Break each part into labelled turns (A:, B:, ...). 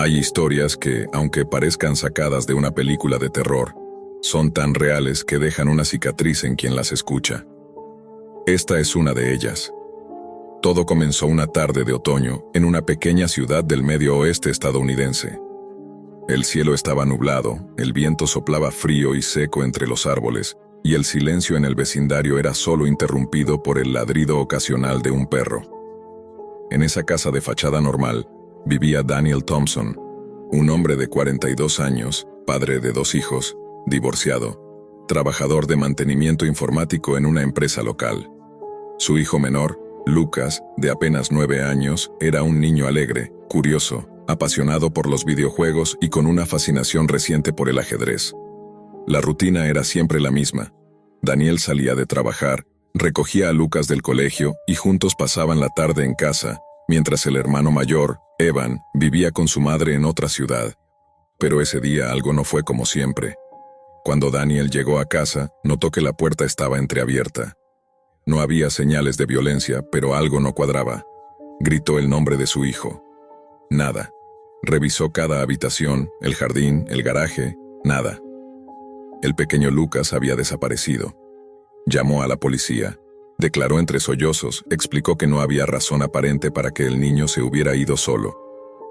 A: Hay historias que, aunque parezcan sacadas de una película de terror, son tan reales que dejan una cicatriz en quien las escucha. Esta es una de ellas. Todo comenzó una tarde de otoño en una pequeña ciudad del medio oeste estadounidense. El cielo estaba nublado, el viento soplaba frío y seco entre los árboles, y el silencio en el vecindario era solo interrumpido por el ladrido ocasional de un perro. En esa casa de fachada normal, vivía Daniel Thompson, un hombre de 42 años, padre de 2 hijos, divorciado, trabajador de mantenimiento informático en una empresa local. Su hijo menor, Lucas, de apenas 9 años, era un niño alegre, curioso, apasionado por los videojuegos y con una fascinación reciente por el ajedrez. La rutina era siempre la misma. Daniel salía de trabajar, recogía a Lucas del colegio y juntos pasaban la tarde en casa, mientras el hermano mayor, Evan, vivía con su madre en otra ciudad. Pero ese día algo no fue como siempre. Cuando Daniel llegó a casa, notó que la puerta estaba entreabierta. No había señales de violencia, pero algo no cuadraba. Gritó el nombre de su hijo. Nada. Revisó cada habitación, el jardín, el garaje, nada. El pequeño Lucas había desaparecido. Llamó a la policía. Declaró entre sollozos, explicó que no había razón aparente para que el niño se hubiera ido solo.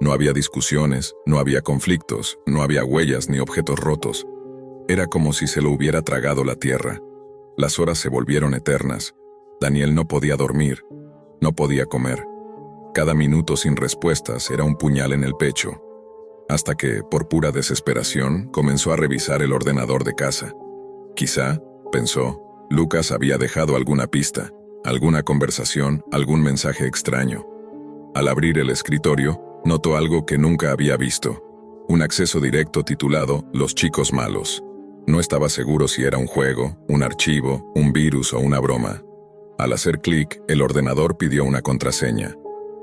A: No había discusiones, no había conflictos, no había huellas ni objetos rotos. Era como si se lo hubiera tragado la tierra. Las horas se volvieron eternas. Daniel no podía dormir, no podía comer. Cada minuto sin respuestas era un puñal en el pecho. Hasta que, por pura desesperación, comenzó a revisar el ordenador de casa. Quizá, pensó, Lucas había dejado alguna pista, alguna conversación, algún mensaje extraño. Al abrir el escritorio, notó algo que nunca había visto. Un acceso directo titulado Los chicos malos. No estaba seguro si era un juego, un archivo, un virus o una broma. Al hacer clic, el ordenador pidió una contraseña.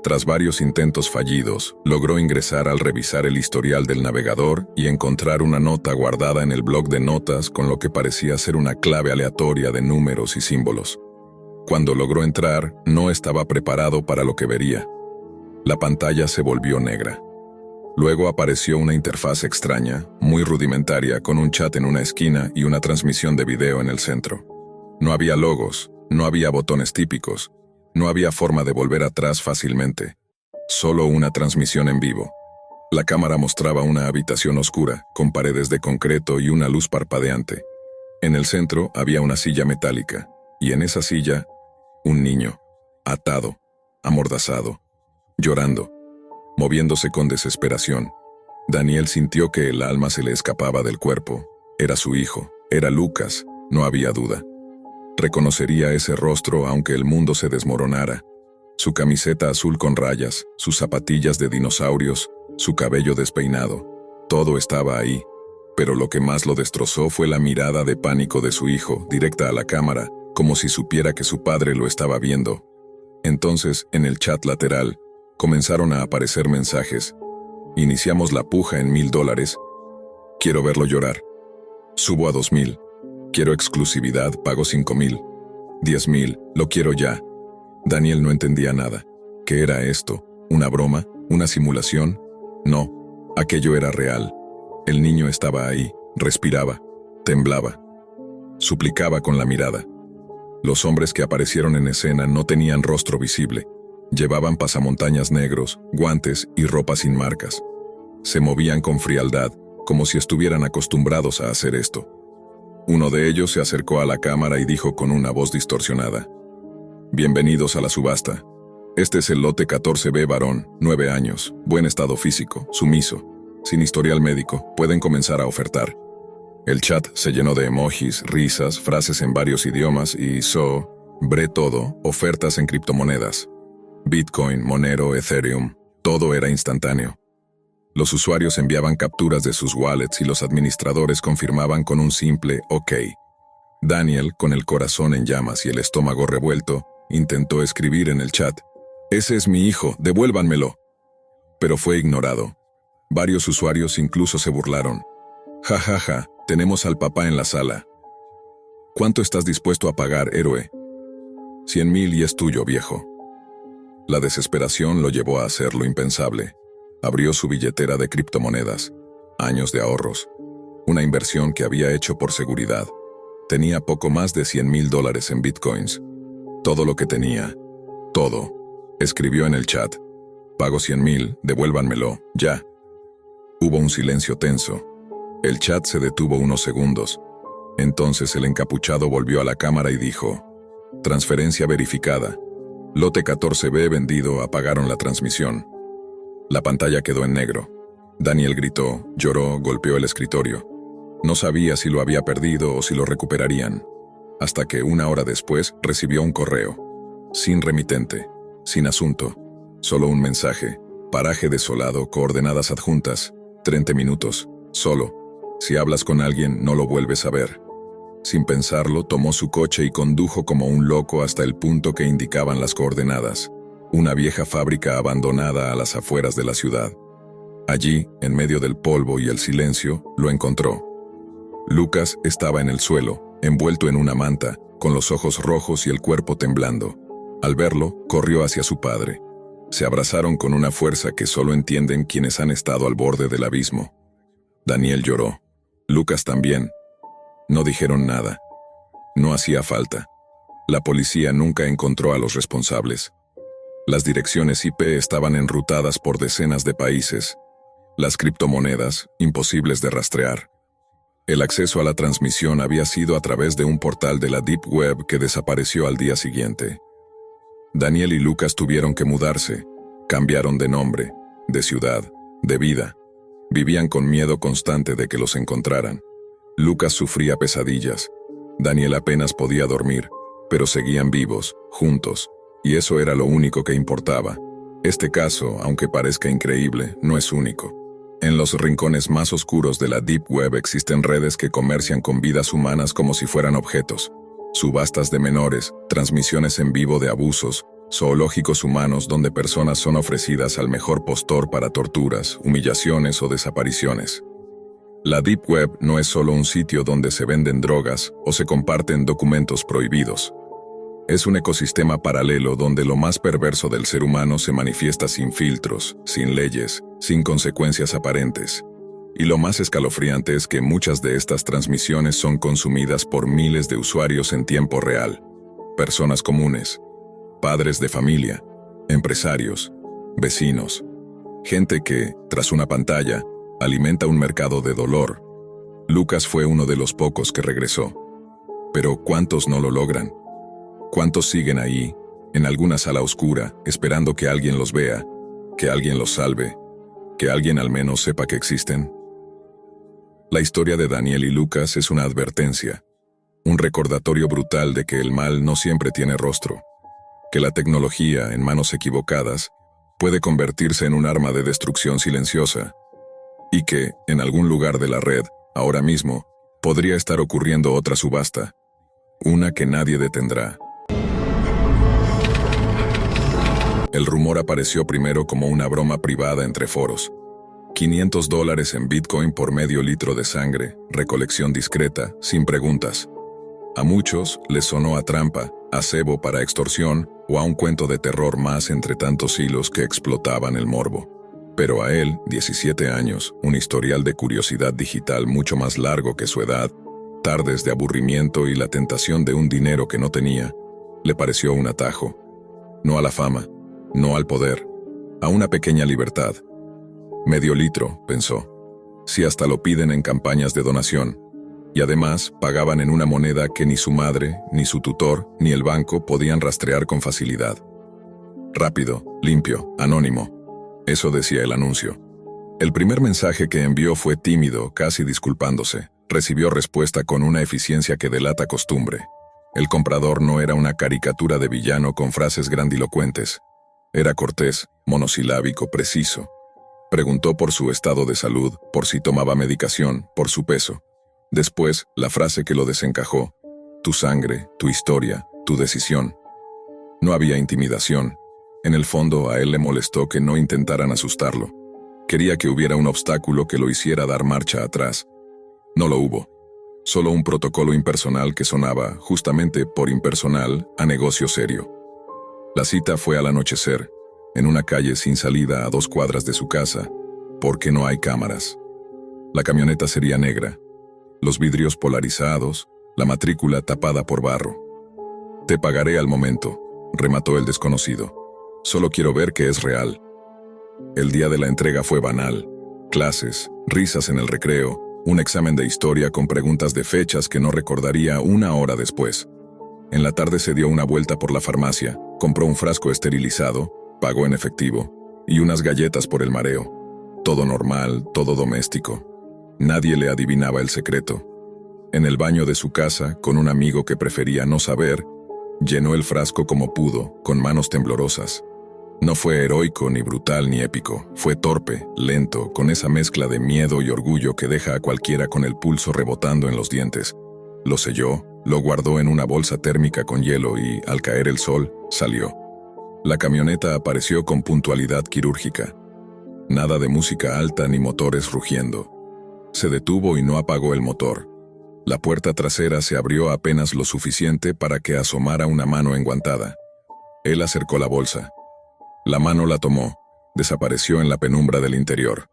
A: Tras varios intentos fallidos, logró ingresar al revisar el historial del navegador y encontrar una nota guardada en el bloc de notas con lo que parecía ser una clave aleatoria de números y símbolos. Cuando logró entrar, no estaba preparado para lo que vería. La pantalla se volvió negra. Luego apareció una interfaz extraña, muy rudimentaria, con un chat en una esquina y una transmisión de video en el centro. No había logos, no había botones típicos, no había forma de volver atrás fácilmente. Solo una transmisión en vivo. La cámara mostraba una habitación oscura, con paredes de concreto y una luz parpadeante. En el centro había una silla metálica, y en esa silla, un niño, atado, amordazado, llorando, moviéndose con desesperación. Daniel sintió que el alma se le escapaba del cuerpo. Era su hijo, era Lucas, no había duda. Reconocería ese rostro aunque el mundo se desmoronara. Su camiseta azul con rayas, sus zapatillas de dinosaurios, su cabello despeinado. Todo estaba ahí, pero lo que más lo destrozó fue la mirada de pánico de su hijo, directa a la cámara, como si supiera que su padre lo estaba viendo. Entonces, en el chat lateral, comenzaron a aparecer mensajes. Iniciamos la puja en $1000. Quiero verlo llorar. Subo a 2000. Quiero exclusividad, pago 5000. 10,000, lo quiero ya. Daniel no entendía nada. ¿Qué era esto? ¿Una broma? ¿Una simulación? No, aquello era real. El niño estaba ahí, respiraba, temblaba. Suplicaba con la mirada. Los hombres que aparecieron en escena no tenían rostro visible. Llevaban pasamontañas negros, guantes y ropa sin marcas. Se movían con frialdad, como si estuvieran acostumbrados a hacer esto. Uno de ellos se acercó a la cámara y dijo con una voz distorsionada: Bienvenidos a la subasta. Este es el lote 14B varón, 9 años, buen estado físico, sumiso, sin historial médico, pueden comenzar a ofertar. El chat se llenó de emojis, risas, frases en varios idiomas y bre todo, ofertas en criptomonedas. Bitcoin, Monero, Ethereum, todo era instantáneo. Los usuarios enviaban capturas de sus wallets y los administradores confirmaban con un simple OK. Daniel, con el corazón en llamas y el estómago revuelto, intentó escribir en el chat: «Ese es mi hijo, devuélvanmelo». Pero fue ignorado. Varios usuarios incluso se burlaron. «Ja, ja, ja, tenemos al papá en la sala». «¿Cuánto estás dispuesto a pagar, héroe?» 100,000 y es tuyo, viejo. La desesperación lo llevó a hacer lo impensable. Abrió su billetera de criptomonedas. Años de ahorros. Una inversión que había hecho por seguridad. Tenía poco más de $100,000 en bitcoins. Todo lo que tenía. Todo. Escribió en el chat. Pago 100,000, devuélvanmelo, ya. Hubo un silencio tenso. El chat se detuvo unos segundos. Entonces el encapuchado volvió a la cámara y dijo: transferencia verificada. Lote 14B vendido, apagaron la transmisión. La pantalla quedó en negro. Daniel gritó, lloró, golpeó el escritorio. No sabía si lo había perdido o si lo recuperarían. Hasta que 1 hora después recibió un correo. Sin remitente, sin asunto, solo un mensaje. Paraje desolado, coordenadas adjuntas, 30 minutos, solo. Si hablas con alguien, no lo vuelves a ver. Sin pensarlo, tomó su coche y condujo como un loco hasta el punto que indicaban las coordenadas. Una vieja fábrica abandonada a las afueras de la ciudad. Allí, en medio del polvo y el silencio, lo encontró. Lucas estaba en el suelo, envuelto en una manta, con los ojos rojos y el cuerpo temblando. Al verlo, corrió hacia su padre. Se abrazaron con una fuerza que solo entienden quienes han estado al borde del abismo. Daniel lloró. Lucas también. No dijeron nada. No hacía falta. La policía nunca encontró a los responsables. Las direcciones IP estaban enrutadas por decenas de países. Las criptomonedas, imposibles de rastrear. El acceso a la transmisión había sido a través de un portal de la Deep Web que desapareció al día siguiente. Daniel y Lucas tuvieron que mudarse. Cambiaron de nombre, de ciudad, de vida. Vivían con miedo constante de que los encontraran. Lucas sufría pesadillas. Daniel apenas podía dormir, pero seguían vivos, juntos, y eso era lo único que importaba. Este caso, aunque parezca increíble, no es único. En los rincones más oscuros de la Deep Web existen redes que comercian con vidas humanas como si fueran objetos. Subastas de menores, transmisiones en vivo de abusos, zoológicos humanos donde personas son ofrecidas al mejor postor para torturas, humillaciones o desapariciones. La Deep Web no es solo un sitio donde se venden drogas o se comparten documentos prohibidos. Es un ecosistema paralelo donde lo más perverso del ser humano se manifiesta sin filtros, sin leyes, sin consecuencias aparentes. Y lo más escalofriante es que muchas de estas transmisiones son consumidas por miles de usuarios en tiempo real. Personas comunes, padres de familia, empresarios, vecinos. Gente que, tras una pantalla, alimenta un mercado de dolor. Lucas fue uno de los pocos que regresó. Pero ¿cuántos no lo logran? ¿Cuántos siguen ahí, en alguna sala oscura, esperando que alguien los vea, que alguien los salve, que alguien al menos sepa que existen? La historia de Daniel y Lucas es una advertencia, un recordatorio brutal de que el mal no siempre tiene rostro, que la tecnología, en manos equivocadas, puede convertirse en un arma de destrucción silenciosa, y que, en algún lugar de la red, ahora mismo, podría estar ocurriendo otra subasta, una que nadie detendrá. El rumor apareció primero como una broma privada entre foros. $500 en Bitcoin por medio litro de sangre, recolección discreta, sin preguntas. A muchos les sonó a trampa, a cebo para extorsión o a un cuento de terror más entre tantos hilos que explotaban el morbo. Pero a él, 17 años, un historial de curiosidad digital mucho más largo que su edad, tardes de aburrimiento y la tentación de un dinero que no tenía, le pareció un atajo. No a la fama, no al poder, a una pequeña libertad. Medio litro, pensó. Si hasta lo piden en campañas de donación. Y además pagaban en una moneda que ni su madre, ni su tutor, ni el banco podían rastrear con facilidad. Rápido, limpio, anónimo. Eso decía el anuncio. El primer mensaje que envió fue tímido, casi disculpándose. Recibió respuesta con una eficiencia que delata costumbre. El comprador no era una caricatura de villano con frases grandilocuentes. Era cortés, monosilábico, preciso. Preguntó por su estado de salud, por si tomaba medicación, por su peso. Después, la frase que lo desencajó: tu sangre, tu historia, tu decisión. No había intimidación. En el fondo, a él le molestó que no intentaran asustarlo. Quería que hubiera un obstáculo que lo hiciera dar marcha atrás. No lo hubo. Solo un protocolo impersonal que sonaba, justamente por impersonal, a negocio serio. La cita fue al anochecer. en una calle sin salida a 2 cuadras de su casa, porque no hay cámaras. La camioneta sería negra, los vidrios polarizados, la matrícula tapada por barro. Te pagaré al momento, remató el desconocido. Solo quiero ver que es real. El día de la entrega fue banal. Clases, risas en el recreo, un examen de historia con preguntas de fechas que no recordaría una hora después. En la tarde se dio una vuelta por la farmacia, compró un frasco esterilizado, pagó en efectivo, y unas galletas por el mareo. Todo normal, todo doméstico. Nadie le adivinaba el secreto. En el baño de su casa, con un amigo que prefería no saber, llenó el frasco como pudo, con manos temblorosas. No fue heroico, ni brutal, ni épico. Fue torpe, lento, con esa mezcla de miedo y orgullo que deja a cualquiera con el pulso rebotando en los dientes. Lo selló, lo guardó en una bolsa térmica con hielo y, al caer el sol, salió. La camioneta apareció con puntualidad quirúrgica. Nada de música alta ni motores rugiendo. Se detuvo y no apagó el motor. La puerta trasera se abrió apenas lo suficiente para que asomara una mano enguantada. Él acercó la bolsa. La mano la tomó, desapareció en la penumbra del interior.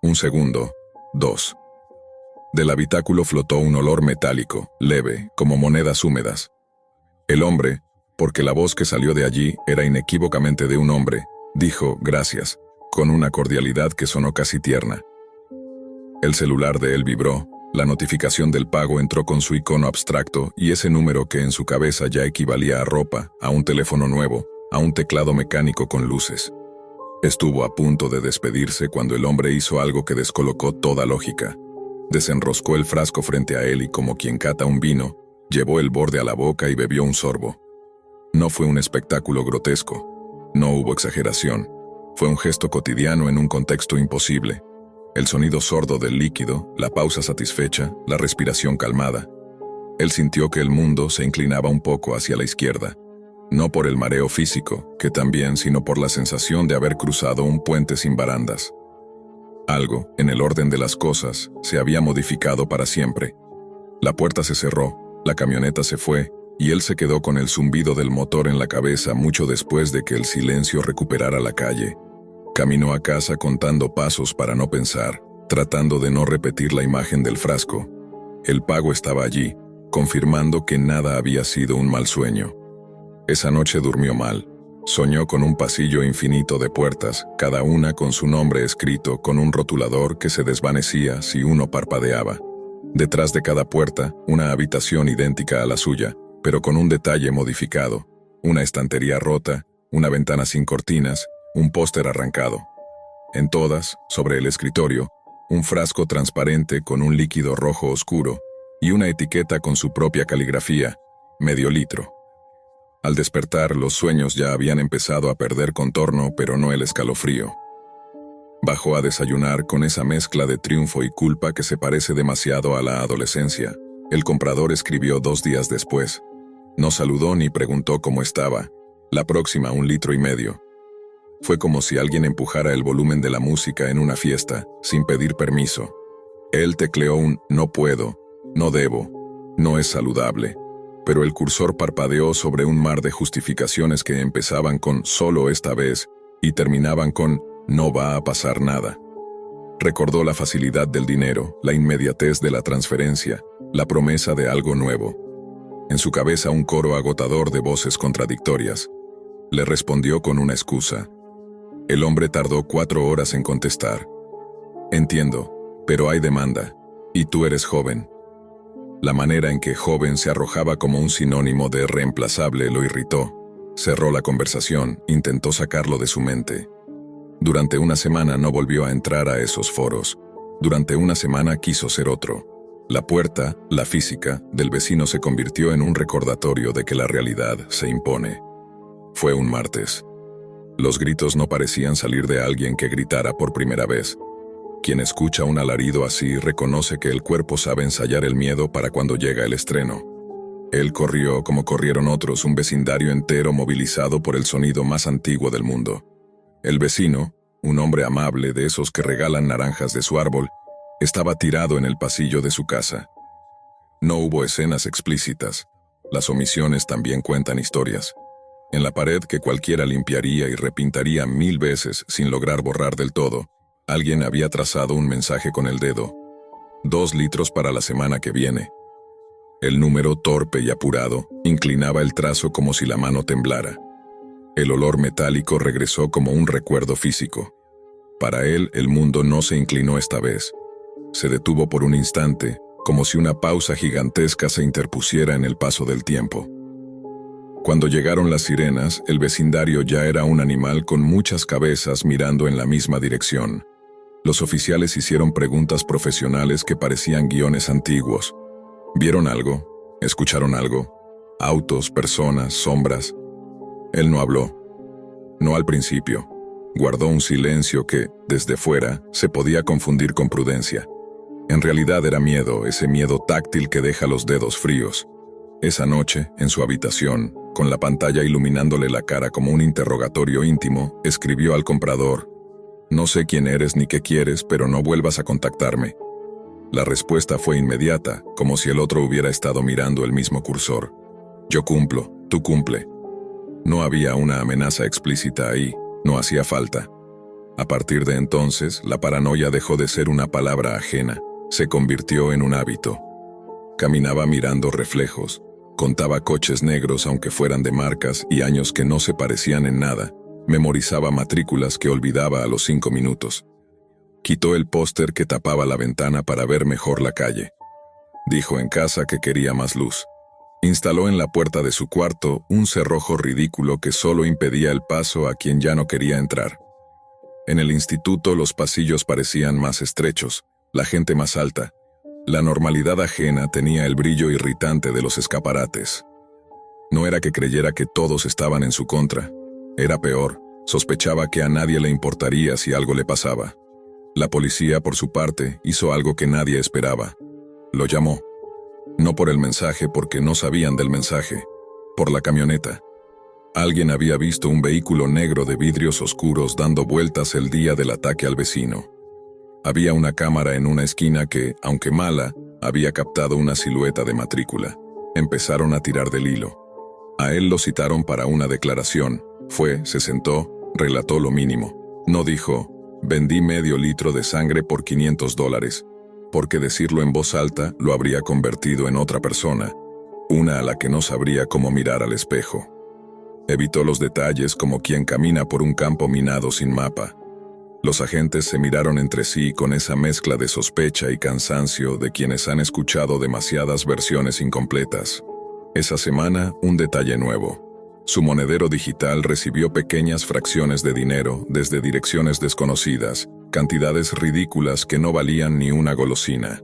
A: 1 segundo, 2. Del habitáculo flotó un olor metálico, leve, como monedas húmedas. El hombre, porque la voz que salió de allí era inequívocamente de un hombre, dijo gracias, con una cordialidad que sonó casi tierna. El celular de él vibró, la notificación del pago entró con su icono abstracto y ese número que en su cabeza ya equivalía a ropa, a un teléfono nuevo, a un teclado mecánico con luces. Estuvo a punto de despedirse cuando el hombre hizo algo que descolocó toda lógica. Desenroscó el frasco frente a él y, como quien cata un vino, llevó el borde a la boca y bebió un sorbo. No fue un espectáculo grotesco. No hubo exageración. Fue un gesto cotidiano en un contexto imposible. El sonido sordo del líquido, la pausa satisfecha, la respiración calmada. Él sintió que el mundo se inclinaba un poco hacia la izquierda. No por el mareo físico, que también, sino por la sensación de haber cruzado un puente sin barandas. Algo, en el orden de las cosas, se había modificado para siempre. La puerta se cerró, la camioneta se fue, y él se quedó con el zumbido del motor en la cabeza mucho después de que el silencio recuperara la calle. Caminó a casa contando pasos para no pensar, tratando de no repetir la imagen del frasco. El pago estaba allí, confirmando que nada había sido un mal sueño. Esa noche durmió mal. Soñó con un pasillo infinito de puertas, cada una con su nombre escrito con un rotulador que se desvanecía si uno parpadeaba. Detrás de cada puerta, una habitación idéntica a la suya, pero con un detalle modificado. Una estantería rota, una ventana sin cortinas, un póster arrancado. En todas, sobre el escritorio, un frasco transparente con un líquido rojo oscuro y una etiqueta con su propia caligrafía, medio litro. Al despertar, los sueños ya habían empezado a perder contorno, pero no el escalofrío. Bajó a desayunar con esa mezcla de triunfo y culpa que se parece demasiado a la adolescencia. El comprador escribió 2 días después. No saludó ni preguntó cómo estaba. La próxima 1,5 litros. Fue como si alguien empujara el volumen de la música en una fiesta, sin pedir permiso. Él tecleó un no puedo, no debo, no es saludable. Pero el cursor parpadeó sobre un mar de justificaciones que empezaban con solo esta vez y terminaban con no va a pasar nada. Recordó la facilidad del dinero, la inmediatez de la transferencia, la promesa de algo nuevo. En su cabeza un coro agotador de voces contradictorias. Le respondió con una excusa. El hombre tardó 4 horas en contestar. Entiendo, pero hay demanda, y tú eres joven. La manera en que joven se arrojaba como un sinónimo de reemplazable lo irritó. Cerró la conversación, intentó sacarlo de su mente. Durante una semana no volvió a entrar a esos foros. Durante una semana quiso ser otro. La puerta, la física, del vecino se convirtió en un recordatorio de que la realidad se impone. Fue un martes. Los gritos no parecían salir de alguien que gritara por primera vez. Quien escucha un alarido así reconoce que el cuerpo sabe ensayar el miedo para cuando llega el estreno. Él corrió como corrieron otros, un vecindario entero movilizado por el sonido más antiguo del mundo. El vecino, un hombre amable de esos que regalan naranjas de su árbol, estaba tirado en el pasillo de su casa. No hubo escenas explícitas. Las omisiones también cuentan historias. En la pared que cualquiera limpiaría y repintaría 1000 veces sin lograr borrar del todo, alguien había trazado un mensaje con el dedo. 2 litros para la semana que viene. El número, torpe y apurado, inclinaba el trazo como si la mano temblara. El olor metálico regresó como un recuerdo físico. Para él, el mundo no se inclinó esta vez. Se detuvo por un instante, como si una pausa gigantesca se interpusiera en el paso del tiempo. Cuando llegaron las sirenas, el vecindario ya era un animal con muchas cabezas mirando en la misma dirección. Los oficiales hicieron preguntas profesionales que parecían guiones antiguos. ¿Vieron algo? ¿Escucharon algo? Autos, personas, sombras. Él no habló. No al principio. Guardó un silencio que, desde fuera, se podía confundir con prudencia. En realidad era miedo, ese miedo táctil que deja los dedos fríos. Esa noche, en su habitación, con la pantalla iluminándole la cara como un interrogatorio íntimo, escribió al comprador: «No sé quién eres ni qué quieres, pero no vuelvas a contactarme». La respuesta fue inmediata, como si el otro hubiera estado mirando el mismo cursor. «Yo cumplo, tú cumple». No había una amenaza explícita ahí, no hacía falta. A partir de entonces, la paranoia dejó de ser una palabra ajena, se convirtió en un hábito. Caminaba mirando reflejos, contaba coches negros aunque fueran de marcas y años que no se parecían en nada, memorizaba matrículas que olvidaba a los 5 minutos. Quitó el póster que tapaba la ventana para ver mejor la calle. Dijo en casa que quería más luz. Instaló en la puerta de su cuarto un cerrojo ridículo que solo impedía el paso a quien ya no quería entrar. En el instituto los pasillos parecían más estrechos, la gente más alta. La normalidad ajena tenía el brillo irritante de los escaparates. No era que creyera que todos estaban en su contra. Era peor, sospechaba que a nadie le importaría si algo le pasaba. La policía, por su parte, hizo algo que nadie esperaba. Lo llamó. No por el mensaje, porque no sabían del mensaje. Por la camioneta. Alguien había visto un vehículo negro de vidrios oscuros dando vueltas el día del ataque al vecino. Había una cámara en una esquina que, aunque mala, había captado una silueta de matrícula. Empezaron a tirar del hilo. A él lo citaron para una declaración. Fue, se sentó, relató lo mínimo. No dijo: «Vendí medio litro de sangre por $500», porque decirlo en voz alta lo habría convertido en otra persona, una a la que no sabría cómo mirar al espejo. Evitó los detalles como quien camina por un campo minado sin mapa. Los agentes se miraron entre sí con esa mezcla de sospecha y cansancio de quienes han escuchado demasiadas versiones incompletas. Esa semana, un detalle nuevo. Su monedero digital recibió pequeñas fracciones de dinero desde direcciones desconocidas, cantidades ridículas que no valían ni una golosina.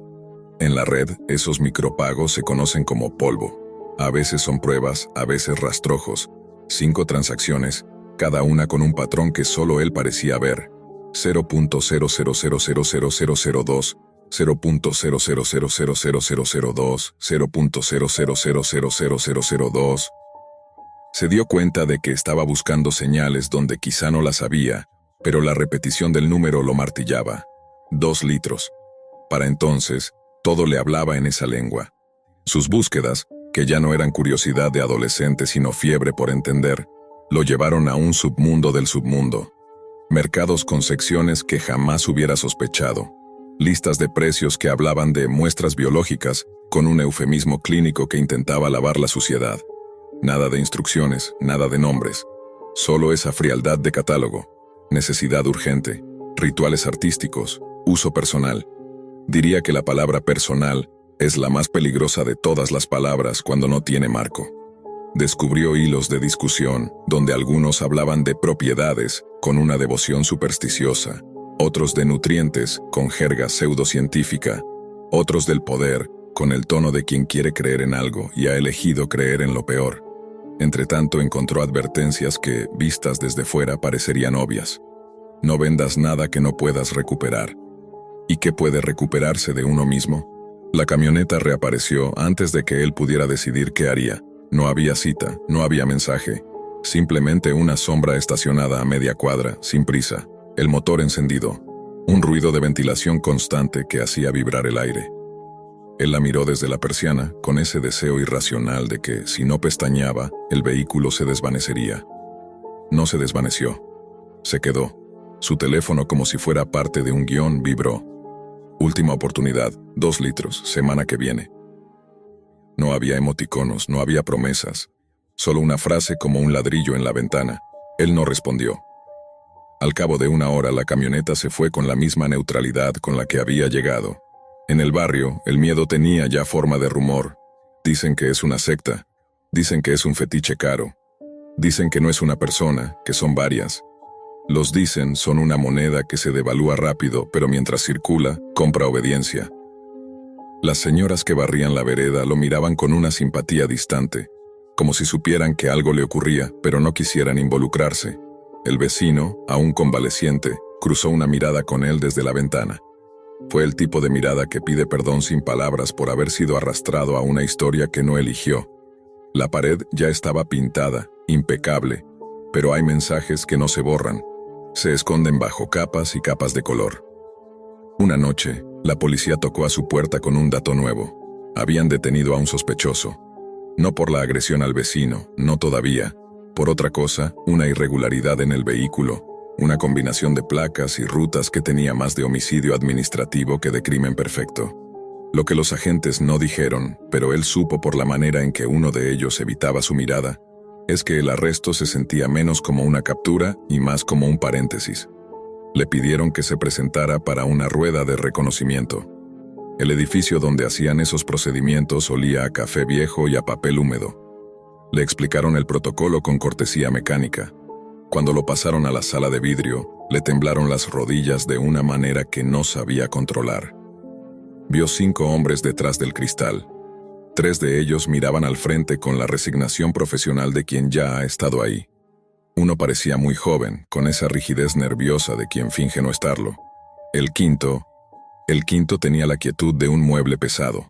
A: En la red, esos micropagos se conocen como polvo. A veces son pruebas, a veces rastrojos. 5 transacciones, cada una con un patrón que solo él parecía ver. 0.0000002, 0.0000002, 0.0000002. Se dio cuenta de que estaba buscando señales donde quizá no las había, pero la repetición del número lo martillaba. 2 litros. Para entonces, todo le hablaba en esa lengua. Sus búsquedas, que ya no eran curiosidad de adolescente sino fiebre por entender, lo llevaron a un submundo del submundo. Mercados con secciones que jamás hubiera sospechado. Listas de precios que hablaban de muestras biológicas, con un eufemismo clínico que intentaba lavar la suciedad. Nada de instrucciones, nada de nombres. Solo esa frialdad de catálogo. Necesidad urgente. Rituales artísticos. Uso personal. Diría que la palabra personal es la más peligrosa de todas las palabras cuando no tiene marco. Descubrió hilos de discusión, donde algunos hablaban de propiedades, con una devoción supersticiosa, otros de nutrientes, con jerga pseudocientífica, otros del poder, con el tono de quien quiere creer en algo y ha elegido creer en lo peor. Entretanto encontró advertencias que, vistas desde fuera, parecerían obvias. No vendas nada que no puedas recuperar. ¿Y qué puede recuperarse de uno mismo? La camioneta reapareció antes de que él pudiera decidir qué haría. No había cita, no había mensaje. Simplemente una sombra estacionada a media cuadra, sin prisa. El motor encendido. Un ruido de ventilación constante que hacía vibrar el aire. Él la miró desde la persiana, con ese deseo irracional de que, si no pestañeaba, el vehículo se desvanecería. No se desvaneció. Se quedó. Su teléfono, como si fuera parte de un guión, vibró. Última oportunidad, 2 litros, semana que viene. No había emoticonos, no había promesas. Solo una frase como un ladrillo en la ventana. Él no respondió. Al cabo de 1 hora, la camioneta se fue con la misma neutralidad con la que había llegado. En el barrio, el miedo tenía ya forma de rumor. Dicen que es una secta. Dicen que es un fetiche caro. Dicen que no es una persona, que son varias. Los dicen son una moneda que se devalúa rápido, pero mientras circula, compra obediencia. Las señoras que barrían la vereda lo miraban con una simpatía distante, como si supieran que algo le ocurría, pero no quisieran involucrarse. El vecino, aún convaleciente, cruzó una mirada con él desde la ventana. Fue el tipo de mirada que pide perdón sin palabras por haber sido arrastrado a una historia que no eligió. La pared ya estaba pintada, impecable, pero hay mensajes que no se borran. Se esconden bajo capas y capas de color. Una noche, la policía tocó a su puerta con un dato nuevo. Habían detenido a un sospechoso. No por la agresión al vecino, no todavía. Por otra cosa, una irregularidad en el vehículo. Una combinación de placas y rutas que tenía más de homicidio administrativo que de crimen perfecto. Lo que los agentes no dijeron, pero él supo por la manera en que uno de ellos evitaba su mirada, es que el arresto se sentía menos como una captura y más como un paréntesis. Le pidieron que se presentara para una rueda de reconocimiento. El edificio donde hacían esos procedimientos olía a café viejo y a papel húmedo. Le explicaron el protocolo con cortesía mecánica. Cuando lo pasaron a la sala de vidrio, le temblaron las rodillas de una manera que no sabía controlar. Vio 5 hombres detrás del cristal. 3 de ellos miraban al frente con la resignación profesional de quien ya ha estado ahí. Uno parecía muy joven, con esa rigidez nerviosa de quien finge no estarlo. El quinto tenía la quietud de un mueble pesado.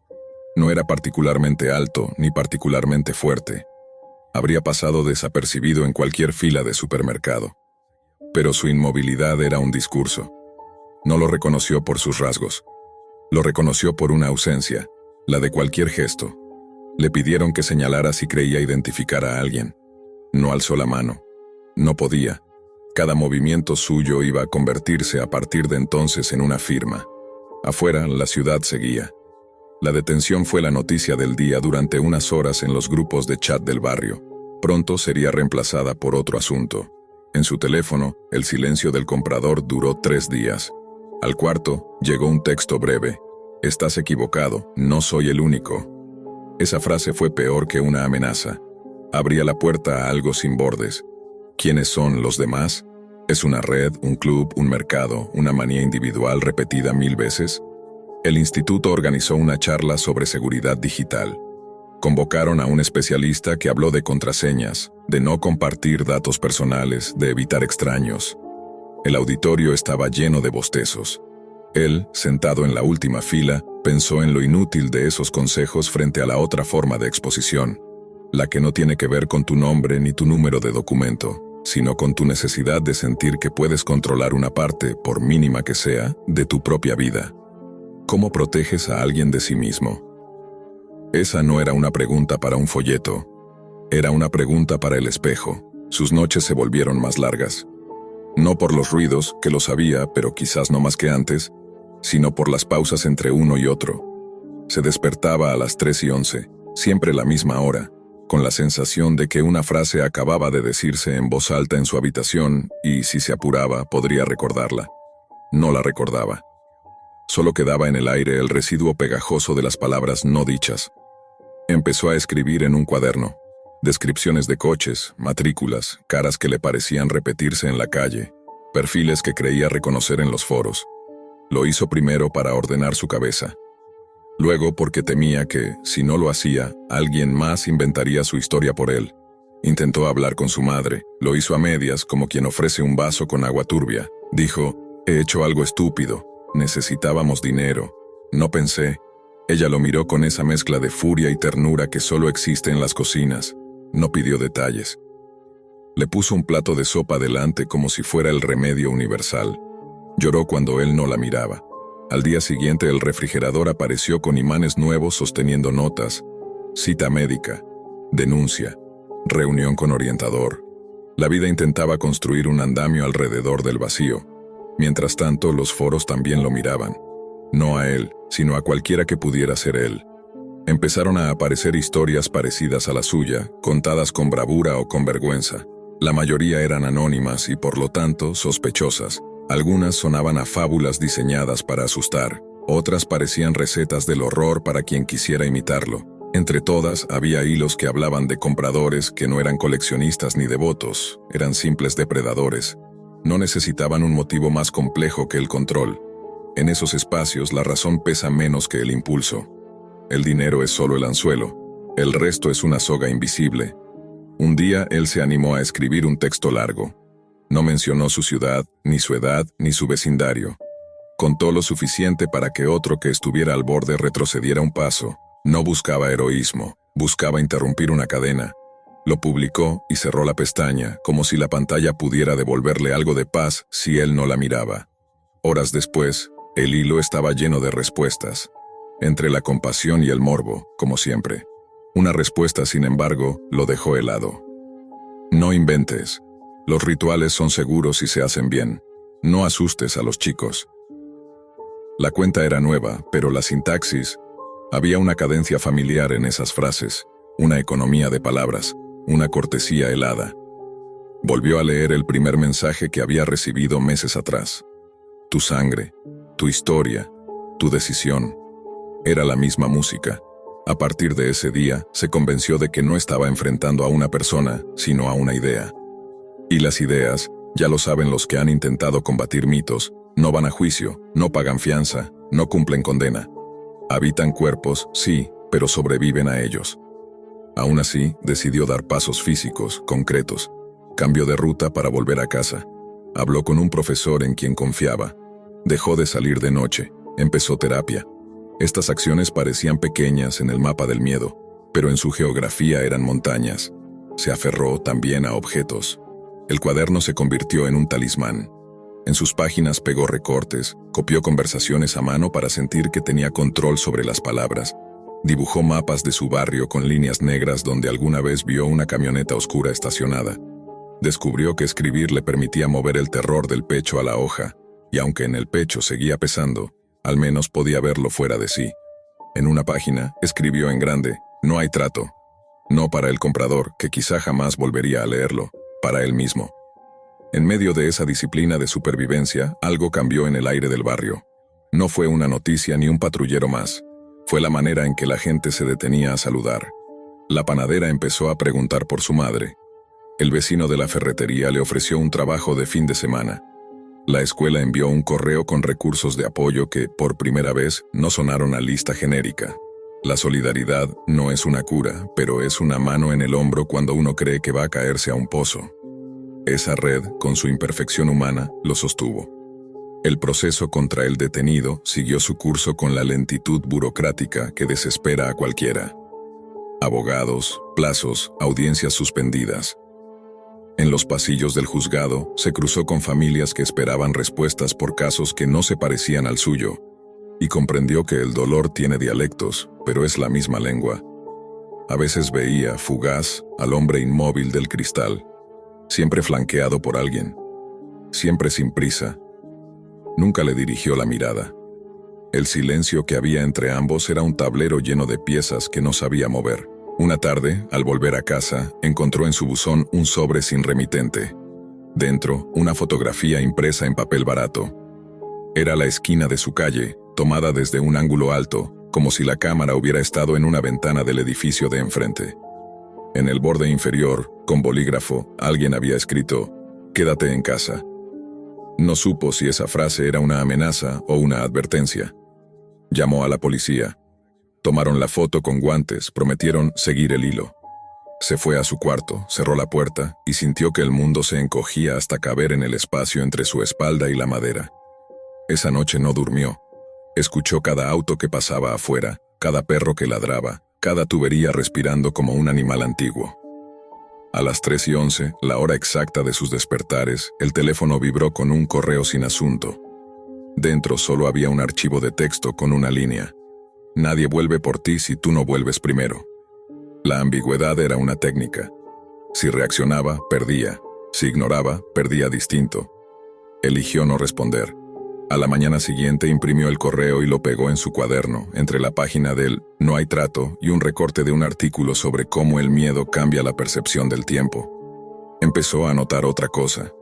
A: No era particularmente alto ni particularmente fuerte. Habría pasado desapercibido en cualquier fila de supermercado. Pero su inmovilidad era un discurso. No lo reconoció por sus rasgos. Lo reconoció por una ausencia, la de cualquier gesto. Le pidieron que señalara si creía identificar a alguien. No alzó la mano. No podía. Cada movimiento suyo iba a convertirse a partir de entonces en una firma. Afuera, la ciudad seguía. La detención fue la noticia del día durante unas horas en los grupos de chat del barrio. Pronto sería reemplazada por otro asunto. En su teléfono, el silencio del comprador duró 3 días. Al cuarto, llegó un texto breve. «Estás equivocado, no soy el único». Esa frase fue peor que una amenaza. Abría la puerta a algo sin bordes. ¿Quiénes son los demás? ¿Es una red, un club, un mercado, una manía individual repetida 1000 veces? El instituto organizó una charla sobre seguridad digital. Convocaron a un especialista que habló de contraseñas, de no compartir datos personales, de evitar extraños. El auditorio estaba lleno de bostezos. Él, sentado en la última fila, pensó en lo inútil de esos consejos frente a la otra forma de exposición, la que no tiene que ver con tu nombre ni tu número de documento, sino con tu necesidad de sentir que puedes controlar una parte, por mínima que sea, de tu propia vida. ¿Cómo proteges a alguien de sí mismo? Esa no era una pregunta para un folleto. Era una pregunta para el espejo. Sus noches se volvieron más largas. No por los ruidos, que los había, pero quizás no más que antes, sino por las pausas entre uno y otro. Se despertaba a las 3:11, siempre la misma hora, con la sensación de que una frase acababa de decirse en voz alta en su habitación y, si se apuraba, podría recordarla. No la recordaba. Solo quedaba en el aire el residuo pegajoso de las palabras no dichas. Empezó a escribir en un cuaderno. Descripciones de coches, matrículas, caras que le parecían repetirse en la calle, perfiles que creía reconocer en los foros. Lo hizo primero para ordenar su cabeza. Luego porque temía que, si no lo hacía, alguien más inventaría su historia por él. Intentó hablar con su madre, lo hizo a medias como quien ofrece un vaso con agua turbia. Dijo, «He hecho algo estúpido. Necesitábamos dinero. No pensé». Ella lo miró con esa mezcla de furia y ternura que solo existe en las cocinas. No pidió detalles. Le puso un plato de sopa delante como si fuera el remedio universal. Lloró cuando él no la miraba. Al día siguiente el refrigerador apareció con imanes nuevos sosteniendo notas, cita médica, denuncia, reunión con orientador. La vida intentaba construir un andamio alrededor del vacío. Mientras tanto, los foros también lo miraban. No a él, sino a cualquiera que pudiera ser él. Empezaron a aparecer historias parecidas a la suya, contadas con bravura o con vergüenza. La mayoría eran anónimas y por lo tanto sospechosas. Algunas sonaban a fábulas diseñadas para asustar, otras parecían recetas del horror para quien quisiera imitarlo. Entre todas había hilos que hablaban de compradores que no eran coleccionistas ni devotos, eran simples depredadores. No necesitaban un motivo más complejo que el control. En esos espacios la razón pesa menos que el impulso. El dinero es solo el anzuelo, el resto es una soga invisible. Un día él se animó a escribir un texto largo. No mencionó su ciudad, ni su edad, ni su vecindario. Contó lo suficiente para que otro que estuviera al borde retrocediera un paso. No buscaba heroísmo, buscaba interrumpir una cadena. Lo publicó y cerró la pestaña, como si la pantalla pudiera devolverle algo de paz si él no la miraba. Horas después, el hilo estaba lleno de respuestas. Entre la compasión y el morbo, como siempre. Una respuesta, sin embargo, lo dejó helado. No inventes. Los rituales son seguros y se hacen bien. No asustes a los chicos. La cuenta era nueva, pero la sintaxis... Había una cadencia familiar en esas frases, una economía de palabras, una cortesía helada. Volvió a leer el primer mensaje que había recibido meses atrás. Tu sangre, tu historia, tu decisión. Era la misma música. A partir de ese día, se convenció de que no estaba enfrentando a una persona, sino a una idea. Y las ideas, ya lo saben los que han intentado combatir mitos, no van a juicio, no pagan fianza, no cumplen condena. Habitan cuerpos, sí, pero sobreviven a ellos. Aún así, decidió dar pasos físicos, concretos. Cambió de ruta para volver a casa. Habló con un profesor en quien confiaba. Dejó de salir de noche. Empezó terapia. Estas acciones parecían pequeñas en el mapa del miedo, pero en su geografía eran montañas. Se aferró también a objetos. El cuaderno se convirtió en un talismán. En sus páginas pegó recortes, copió conversaciones a mano para sentir que tenía control sobre las palabras. Dibujó mapas de su barrio con líneas negras donde alguna vez vio una camioneta oscura estacionada. Descubrió que escribir le permitía mover el terror del pecho a la hoja, y aunque en el pecho seguía pesando, al menos podía verlo fuera de sí. En una página, escribió en grande, no hay trato. No para el comprador, que quizá jamás volvería a leerlo, para él mismo. En medio de esa disciplina de supervivencia, algo cambió en el aire del barrio. No fue una noticia ni un patrullero más. Fue la manera en que la gente se detenía a saludar. La panadera empezó a preguntar por su madre. El vecino de la ferretería le ofreció un trabajo de fin de semana. La escuela envió un correo con recursos de apoyo que, por primera vez, no sonaron a lista genérica. La solidaridad no es una cura, pero es una mano en el hombro cuando uno cree que va a caerse a un pozo. Esa red, con su imperfección humana, lo sostuvo. El proceso contra el detenido siguió su curso con la lentitud burocrática que desespera a cualquiera. Abogados, plazos, audiencias suspendidas. En los pasillos del juzgado, se cruzó con familias que esperaban respuestas por casos que no se parecían al suyo, y comprendió que el dolor tiene dialectos, pero es la misma lengua. A veces veía, fugaz, al hombre inmóvil del cristal, siempre flanqueado por alguien, siempre sin prisa. Nunca le dirigió la mirada. El silencio que había entre ambos era un tablero lleno de piezas que no sabía mover. Una tarde, al volver a casa, encontró en su buzón un sobre sin remitente. Dentro, una fotografía impresa en papel barato. Era la esquina de su calle, tomada desde un ángulo alto, como si la cámara hubiera estado en una ventana del edificio de enfrente. En el borde inferior, con bolígrafo, alguien había escrito, «Quédate en casa». No supo si esa frase era una amenaza o una advertencia. Llamó a la policía. Tomaron la foto con guantes, prometieron seguir el hilo. Se fue a su cuarto, cerró la puerta y sintió que el mundo se encogía hasta caber en el espacio entre su espalda y la madera. Esa noche no durmió. Escuchó cada auto que pasaba afuera, cada perro que ladraba, cada tubería respirando como un animal antiguo. A las 3:11, la hora exacta de sus despertares, el teléfono vibró con un correo sin asunto. Dentro solo había un archivo de texto con una línea. Nadie vuelve por ti si tú no vuelves primero. La ambigüedad era una técnica. Si reaccionaba, perdía. Si ignoraba, perdía distinto. Eligió no responder. A la mañana siguiente imprimió el correo y lo pegó en su cuaderno, entre la página del No hay trato y un recorte de un artículo sobre cómo el miedo cambia la percepción del tiempo. Empezó a notar otra cosa.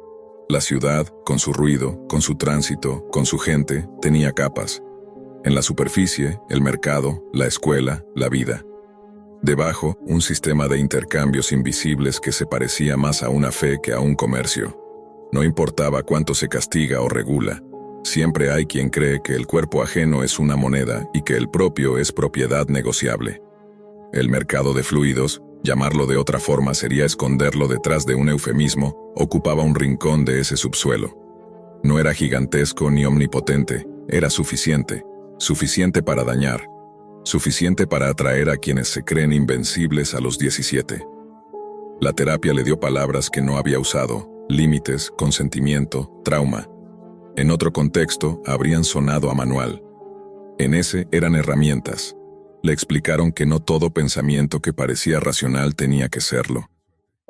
A: La ciudad, con su ruido, con su tránsito, con su gente, tenía capas. En la superficie, el mercado, la escuela, la vida. Debajo, un sistema de intercambios invisibles que se parecía más a una fe que a un comercio. No importaba cuánto se castiga o regula, siempre hay quien cree que el cuerpo ajeno es una moneda y que el propio es propiedad negociable. El mercado de fluidos, llamarlo de otra forma sería esconderlo detrás de un eufemismo, ocupaba un rincón de ese subsuelo. No era gigantesco ni omnipotente, era suficiente, suficiente para dañar, suficiente para atraer a quienes se creen invencibles a los 17. La terapia le dio palabras que no había usado, límites, consentimiento, trauma. En otro contexto, habrían sonado a manual. En ese eran herramientas. Le explicaron que no todo pensamiento que parecía racional tenía que serlo.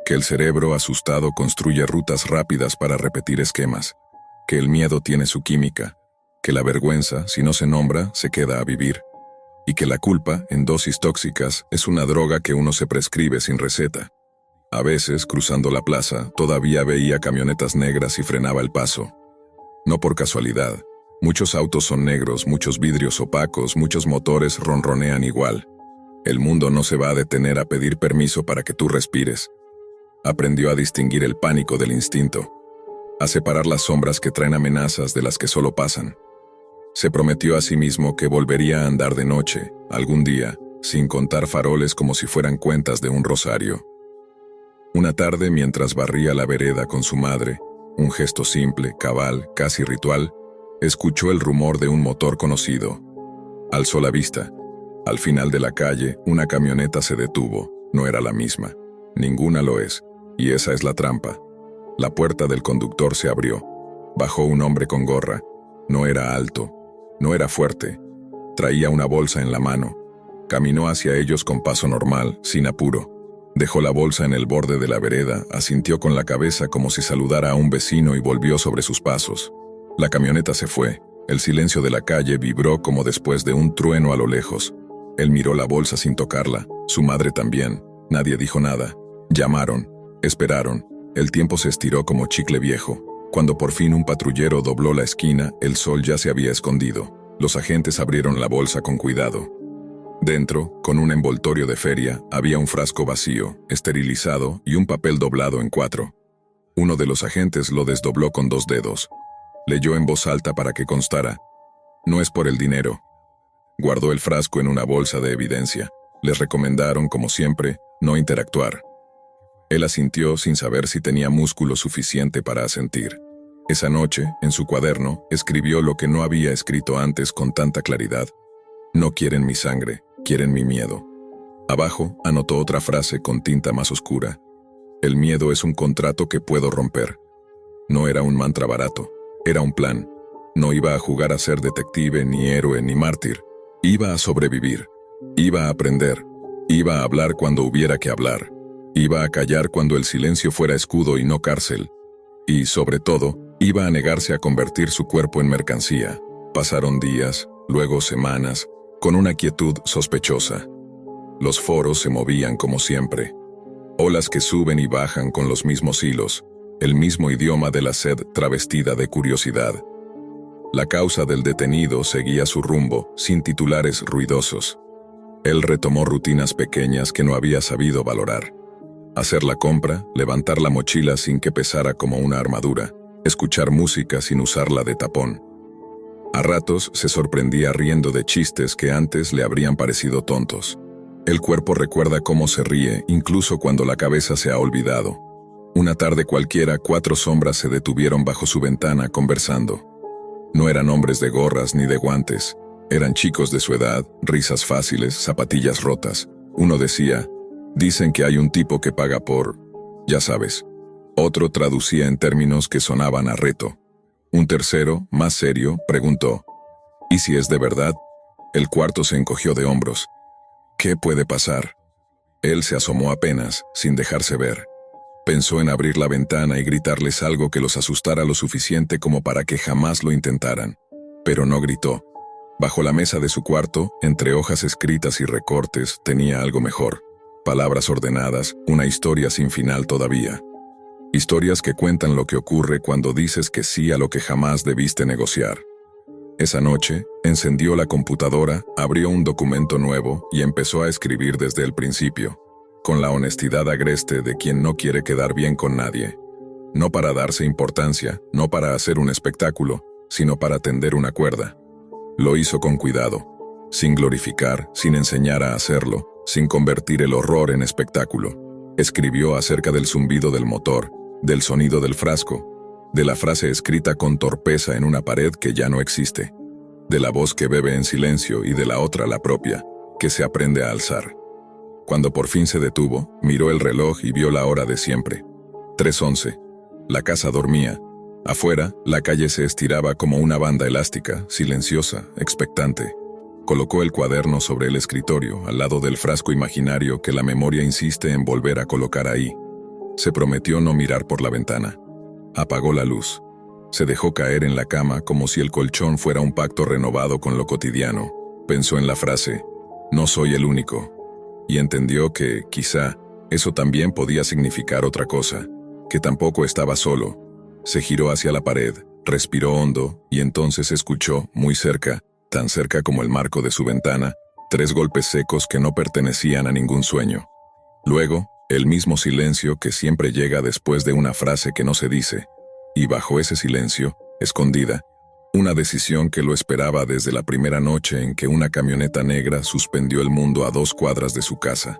A: Que el cerebro asustado construye rutas rápidas para repetir esquemas. Que el miedo tiene su química. Que la vergüenza, si no se nombra, se queda a vivir. Y que la culpa, en dosis tóxicas, es una droga que uno se prescribe sin receta. A veces, cruzando la plaza, todavía veía camionetas negras y frenaba el paso. No por casualidad. Muchos autos son negros, muchos vidrios opacos, muchos motores ronronean igual. El mundo no se va a detener a pedir permiso para que tú respires. Aprendió a distinguir el pánico del instinto, a separar las sombras que traen amenazas de las que solo pasan. Se prometió a sí mismo que volvería a andar de noche, algún día, sin contar faroles como si fueran cuentas de un rosario. Una tarde, mientras barría la vereda con su madre, un gesto simple, cabal, casi ritual, escuchó el rumor de un motor conocido. Alzó la vista. Al final de la calle, una camioneta se detuvo. No era la misma. Ninguna lo es. Y esa es la trampa. La puerta del conductor se abrió. Bajó un hombre con gorra. No era alto. No era fuerte. Traía una bolsa en la mano. Caminó hacia ellos con paso normal, sin apuro. Dejó la bolsa en el borde de la vereda, asintió con la cabeza como si saludara a un vecino y volvió sobre sus pasos. La camioneta se fue. El silencio de la calle vibró como después de un trueno a lo lejos. Él miró la bolsa sin tocarla, su madre también. Nadie dijo nada. Llamaron, esperaron. El tiempo se estiró como chicle viejo. Cuando por fin un patrullero dobló la esquina, el sol ya se había escondido. Los agentes abrieron la bolsa con cuidado. Dentro, con un envoltorio de feria, había un frasco vacío, esterilizado y un papel doblado en 4. Uno de los agentes lo desdobló con 2 dedos. Leyó en voz alta para que constara. No es por el dinero. Guardó el frasco en una bolsa de evidencia. Les recomendaron, como siempre, no interactuar. Él asintió sin saber si tenía músculo suficiente para asentir. Esa noche, en su cuaderno, escribió lo que no había escrito antes con tanta claridad. No quieren mi sangre, quieren mi miedo. Abajo, anotó otra frase con tinta más oscura. El miedo es un contrato que puedo romper. No era un mantra barato, era un plan. No iba a jugar a ser detective, ni héroe, ni mártir. Iba a sobrevivir. Iba a aprender. Iba a hablar cuando hubiera que hablar. Iba a callar cuando el silencio fuera escudo y no cárcel. Y, sobre todo, iba a negarse a convertir su cuerpo en mercancía. Pasaron días, luego semanas, con una quietud sospechosa. Los foros se movían como siempre. Olas que suben y bajan con los mismos hilos, el mismo idioma de la sed travestida de curiosidad. La causa del detenido seguía su rumbo, sin titulares ruidosos. Él retomó rutinas pequeñas que no había sabido valorar. Hacer la compra, levantar la mochila sin que pesara como una armadura, escuchar música sin usarla de tapón. A ratos se sorprendía riendo de chistes que antes le habrían parecido tontos. El cuerpo recuerda cómo se ríe, incluso cuando la cabeza se ha olvidado. Una tarde cualquiera, 4 sombras se detuvieron bajo su ventana conversando. No eran hombres de gorras ni de guantes. Eran chicos de su edad, risas fáciles, zapatillas rotas. Uno decía, dicen que hay un tipo que paga por... ya sabes. Otro traducía en términos que sonaban a reto. Un tercero, más serio, preguntó: ¿y si es de verdad? El cuarto se encogió de hombros. ¿Qué puede pasar? Él se asomó apenas, sin dejarse ver. Pensó en abrir la ventana y gritarles algo que los asustara lo suficiente como para que jamás lo intentaran. Pero no gritó. Bajo la mesa de su cuarto, entre hojas escritas y recortes, tenía algo mejor. Palabras ordenadas, una historia sin final todavía. Historias que cuentan lo que ocurre cuando dices que sí a lo que jamás debiste negociar. Esa noche, encendió la computadora, abrió un documento nuevo y empezó a escribir desde el principio, con la honestidad agreste de quien no quiere quedar bien con nadie. No para darse importancia, no para hacer un espectáculo, sino para tender una cuerda. Lo hizo con cuidado, sin glorificar, sin enseñar a hacerlo, sin convertir el horror en espectáculo. Escribió acerca del zumbido del motor, del sonido del frasco, de la frase escrita con torpeza en una pared que ya no existe, de la voz que bebe en silencio y de la otra, la propia, que se aprende a alzar. Cuando por fin se detuvo, miró el reloj y vio la hora de siempre. 3:11. La casa dormía. Afuera, la calle se estiraba como una banda elástica, silenciosa, expectante. Colocó el cuaderno sobre el escritorio, al lado del frasco imaginario que la memoria insiste en volver a colocar ahí. Se prometió no mirar por la ventana. Apagó la luz. Se dejó caer en la cama como si el colchón fuera un pacto renovado con lo cotidiano. Pensó en la frase: no soy el único. Y entendió que, quizá, eso también podía significar otra cosa, que tampoco estaba solo. Se giró hacia la pared, respiró hondo, y entonces escuchó, muy cerca, tan cerca como el marco de su ventana, 3 golpes secos que no pertenecían a ningún sueño. Luego, el mismo silencio que siempre llega después de una frase que no se dice, y bajo ese silencio, escondida, una decisión que lo esperaba desde la primera noche en que una camioneta negra suspendió el mundo a 2 cuadras de su casa.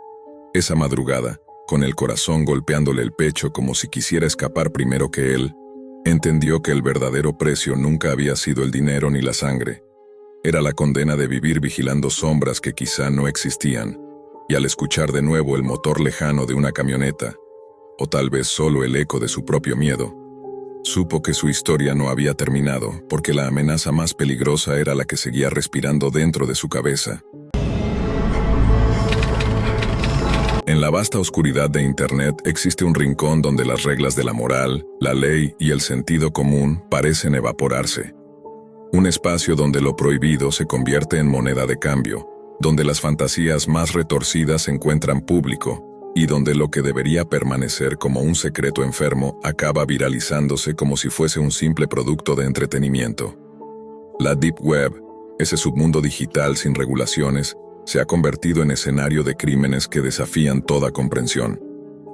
A: Esa madrugada, con el corazón golpeándole el pecho como si quisiera escapar primero que él, entendió que el verdadero precio nunca había sido el dinero ni la sangre. Era la condena de vivir vigilando sombras que quizá no existían, y al escuchar de nuevo el motor lejano de una camioneta, o tal vez solo el eco de su propio miedo, supo que su historia no había terminado, porque la amenaza más peligrosa era la que seguía respirando dentro de su cabeza. En la vasta oscuridad de Internet existe un rincón donde las reglas de la moral, la ley y el sentido común parecen evaporarse. Un espacio donde lo prohibido se convierte en moneda de cambio, donde las fantasías más retorcidas encuentran público, y donde lo que debería permanecer como un secreto enfermo acaba viralizándose como si fuese un simple producto de entretenimiento. La Deep Web, ese submundo digital sin regulaciones, se ha convertido en escenario de crímenes que desafían toda comprensión.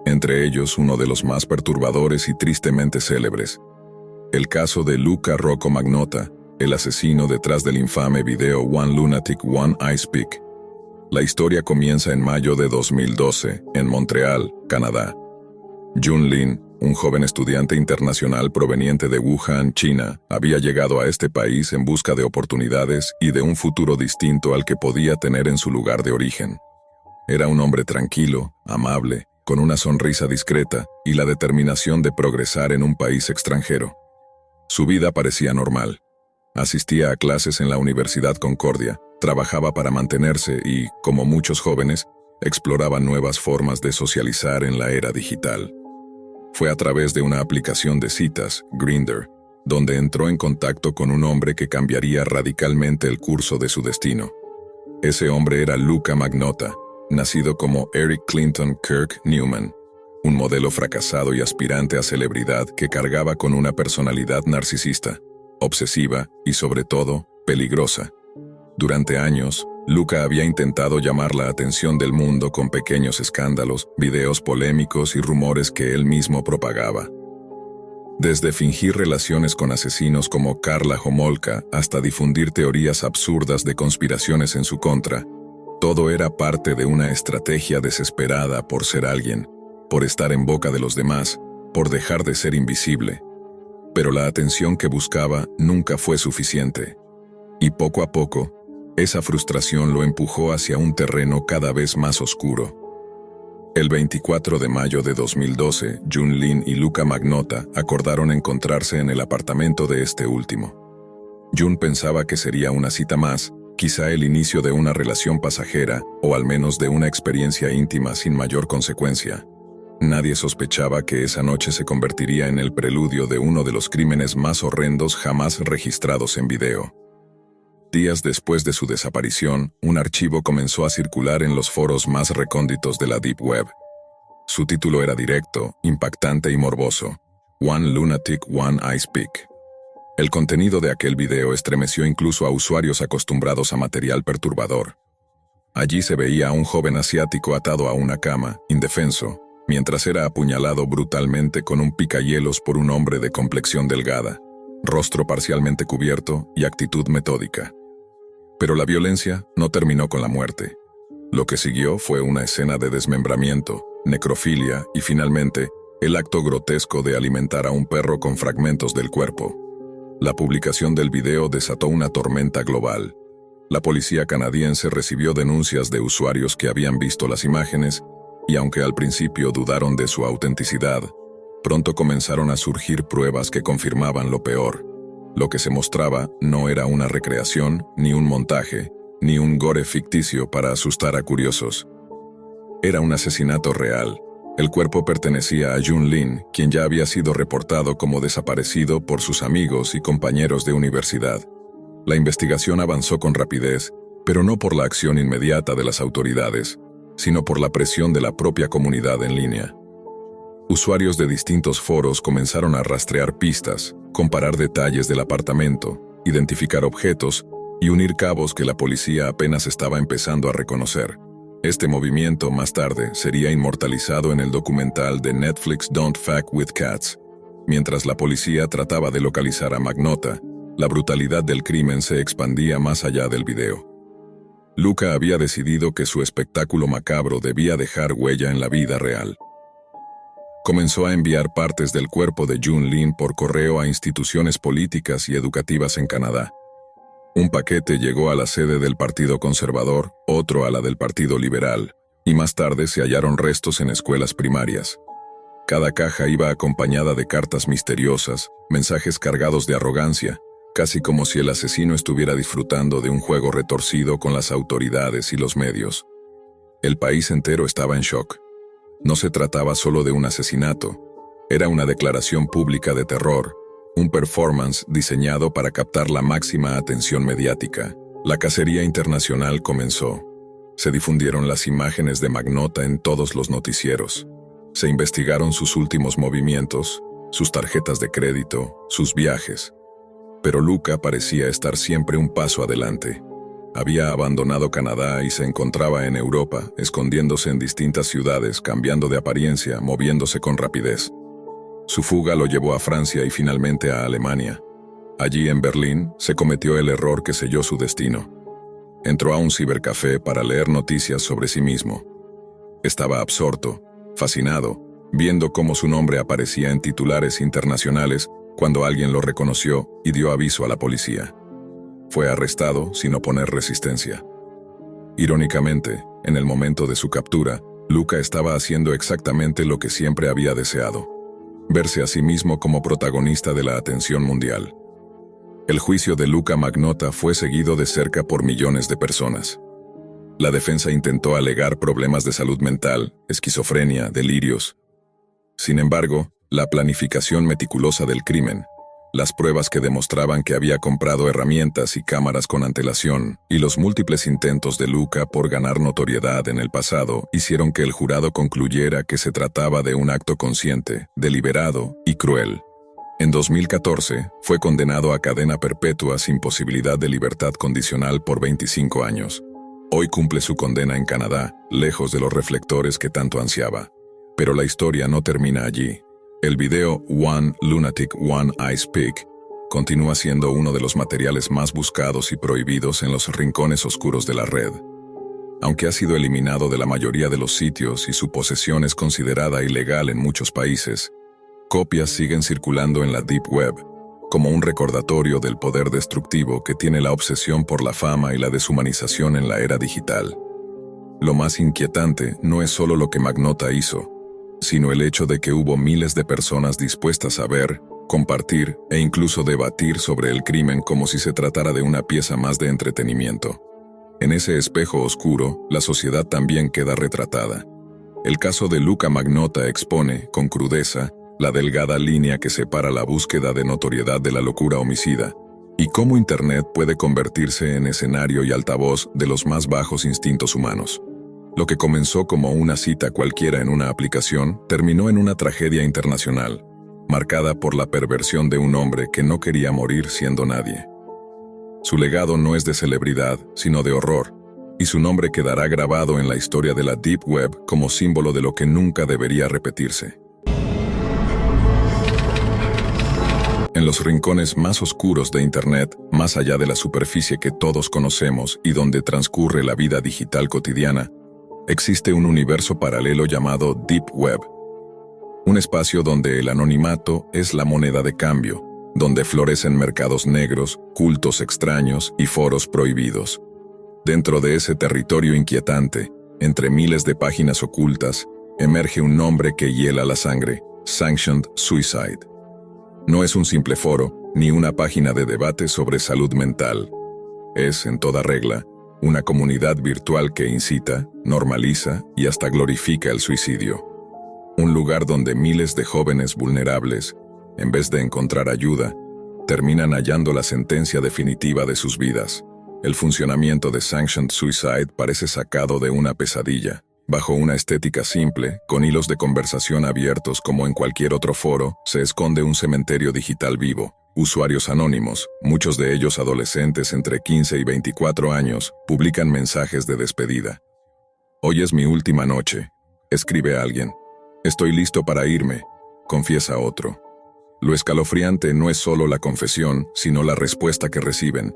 A: Entre ellos, uno de los más perturbadores y tristemente célebres. El caso de Luca Rocco Magnotta, el asesino detrás del infame video One Lunatic, One Ice Pick. La historia comienza en mayo de 2012, en Montreal, Canadá. Jun Lin, un joven estudiante internacional proveniente de Wuhan, China, había llegado a este país en busca de oportunidades y de un futuro distinto al que podía tener en su lugar de origen. Era un hombre tranquilo, amable, con una sonrisa discreta y la determinación de progresar en un país extranjero. Su vida parecía normal. Asistía a clases en la Universidad Concordia, trabajaba para mantenerse y, como muchos jóvenes, exploraba nuevas formas de socializar en la era digital. Fue a través de una aplicación de citas, Grindr, donde entró en contacto con un hombre que cambiaría radicalmente el curso de su destino. Ese hombre era Luca Magnotta, nacido como Eric Clinton Kirk Newman, un modelo fracasado y aspirante a celebridad que cargaba con una personalidad narcisista, obsesiva y, sobre todo, peligrosa. Durante años, Luca había intentado llamar la atención del mundo con pequeños escándalos, videos polémicos y rumores que él mismo propagaba. Desde fingir relaciones con asesinos como Karla Homolka hasta difundir teorías absurdas de conspiraciones en su contra, todo era parte de una estrategia desesperada por ser alguien, por estar en boca de los demás, por dejar de ser invisible. Pero la atención que buscaba nunca fue suficiente. Y poco a poco, esa frustración lo empujó hacia un terreno cada vez más oscuro. El 24 de mayo de 2012, Jun Lin y Luca Magnotta acordaron encontrarse en el apartamento de este último. Jun pensaba que sería una cita más, quizá el inicio de una relación pasajera o al menos de una experiencia íntima sin mayor consecuencia. Nadie sospechaba que esa noche se convertiría en el preludio de uno de los crímenes más horrendos jamás registrados en video. Días después de su desaparición, un archivo comenzó a circular en los foros más recónditos de la Deep Web. Su título era directo, impactante y morboso: One Lunatic, One I Speak. El contenido de aquel video estremeció incluso a usuarios acostumbrados a material perturbador. Allí se veía a un joven asiático atado a una cama, indefenso, mientras era apuñalado brutalmente con un picahielos por un hombre de complexión delgada, rostro parcialmente cubierto y actitud metódica. Pero la violencia no terminó con la muerte. Lo que siguió fue una escena de desmembramiento, necrofilia y finalmente, el acto grotesco de alimentar a un perro con fragmentos del cuerpo. La publicación del video desató una tormenta global. La policía canadiense recibió denuncias de usuarios que habían visto las imágenes y aunque al principio dudaron de su autenticidad, pronto comenzaron a surgir pruebas que confirmaban lo peor. Lo que se mostraba no era una recreación, ni un montaje, ni un gore ficticio para asustar a curiosos. Era un asesinato real. El cuerpo pertenecía a Jun Lin, quien ya había sido reportado como desaparecido por sus amigos y compañeros de universidad. La investigación avanzó con rapidez, pero no por la acción inmediata de las autoridades, sino por la presión de la propia comunidad en línea. Usuarios de distintos foros comenzaron a rastrear pistas, comparar detalles del apartamento, identificar objetos y unir cabos que la policía apenas estaba empezando a reconocer. Este movimiento más tarde sería inmortalizado en el documental de Netflix Don't Fuck with Cats. Mientras la policía trataba de localizar a Magnotta, la brutalidad del crimen se expandía más allá del video. Luca había decidido que su espectáculo macabro debía dejar huella en la vida real. Comenzó a enviar partes del cuerpo de Jun Lin por correo a instituciones políticas y educativas en Canadá. Un paquete llegó a la sede del Partido Conservador, otro a la del Partido Liberal, y más tarde se hallaron restos en escuelas primarias. Cada caja iba acompañada de cartas misteriosas, mensajes cargados de arrogancia, casi como si el asesino estuviera disfrutando de un juego retorcido con las autoridades y los medios. El país entero estaba en shock. No se trataba solo de un asesinato, era una declaración pública de terror, un performance diseñado para captar la máxima atención mediática. La cacería internacional comenzó. Se difundieron las imágenes de Magnotta en todos los noticieros. Se investigaron sus últimos movimientos, sus tarjetas de crédito, sus viajes. Pero Luca parecía estar siempre un paso adelante. Había abandonado Canadá y se encontraba en Europa, escondiéndose en distintas ciudades, cambiando de apariencia, moviéndose con rapidez. Su fuga lo llevó a Francia y finalmente a Alemania. Allí en Berlín se cometió el error que selló su destino. Entró a un cibercafé para leer noticias sobre sí mismo. Estaba absorto, fascinado, viendo cómo su nombre aparecía en titulares internacionales cuando alguien lo reconoció y dio aviso a la policía. Fue arrestado sin oponer resistencia. Irónicamente, en el momento de su captura, Luca estaba haciendo exactamente lo que siempre había deseado: verse a sí mismo como protagonista de la atención mundial. El juicio de Luca Magnotta fue seguido de cerca por millones de personas. La defensa intentó alegar problemas de salud mental, esquizofrenia, delirios. Sin embargo, la planificación meticulosa del crimen, las pruebas que demostraban que había comprado herramientas y cámaras con antelación, y los múltiples intentos de Luca por ganar notoriedad en el pasado hicieron que el jurado concluyera que se trataba de un acto consciente, deliberado y cruel. En 2014, fue condenado a cadena perpetua sin posibilidad de libertad condicional por 25 años. Hoy cumple su condena en Canadá, lejos de los reflectores que tanto ansiaba. Pero la historia no termina allí. El video One Lunatic, One I Speak continúa siendo uno de los materiales más buscados y prohibidos en los rincones oscuros de la red. Aunque ha sido eliminado de la mayoría de los sitios y su posesión es considerada ilegal en muchos países, copias siguen circulando en la Deep Web, como un recordatorio del poder destructivo que tiene la obsesión por la fama y la deshumanización en la era digital. Lo más inquietante no es solo lo que Magnota hizo, sino el hecho de que hubo miles de personas dispuestas a ver, compartir e incluso debatir sobre el crimen como si se tratara de una pieza más de entretenimiento. En ese espejo oscuro, la sociedad también queda retratada. El caso de Luca Magnota expone, con crudeza, la delgada línea que separa la búsqueda de notoriedad de la locura homicida, y cómo Internet puede convertirse en escenario y altavoz de los más bajos instintos humanos. Lo que comenzó como una cita cualquiera en una aplicación terminó en una tragedia internacional, marcada por la perversión de un hombre que no quería morir siendo nadie. Su legado no es de celebridad, sino de horror, y su nombre quedará grabado en la historia de la Deep Web como símbolo de lo que nunca debería repetirse. En los rincones más oscuros de Internet, más allá de la superficie que todos conocemos y donde transcurre la vida digital cotidiana, existe un universo paralelo llamado Deep Web. Un espacio donde el anonimato es la moneda de cambio, donde florecen mercados negros, cultos extraños y foros prohibidos. Dentro de ese territorio inquietante, entre miles de páginas ocultas, emerge un nombre que hiela la sangre: Sanctioned Suicide. No es un simple foro, ni una página de debate sobre salud mental. Es, en toda regla, una comunidad virtual que incita, normaliza y hasta glorifica el suicidio. Un lugar donde miles de jóvenes vulnerables, en vez de encontrar ayuda, terminan hallando la sentencia definitiva de sus vidas. El funcionamiento de Sanctioned Suicide parece sacado de una pesadilla. Bajo una estética simple, con hilos de conversación abiertos como en cualquier otro foro, se esconde un cementerio digital vivo. Usuarios anónimos, muchos de ellos adolescentes entre 15 y 24 años, publican mensajes de despedida. «Hoy es mi última noche», escribe alguien. «Estoy listo para irme», confiesa otro. Lo escalofriante no es solo la confesión, sino la respuesta que reciben.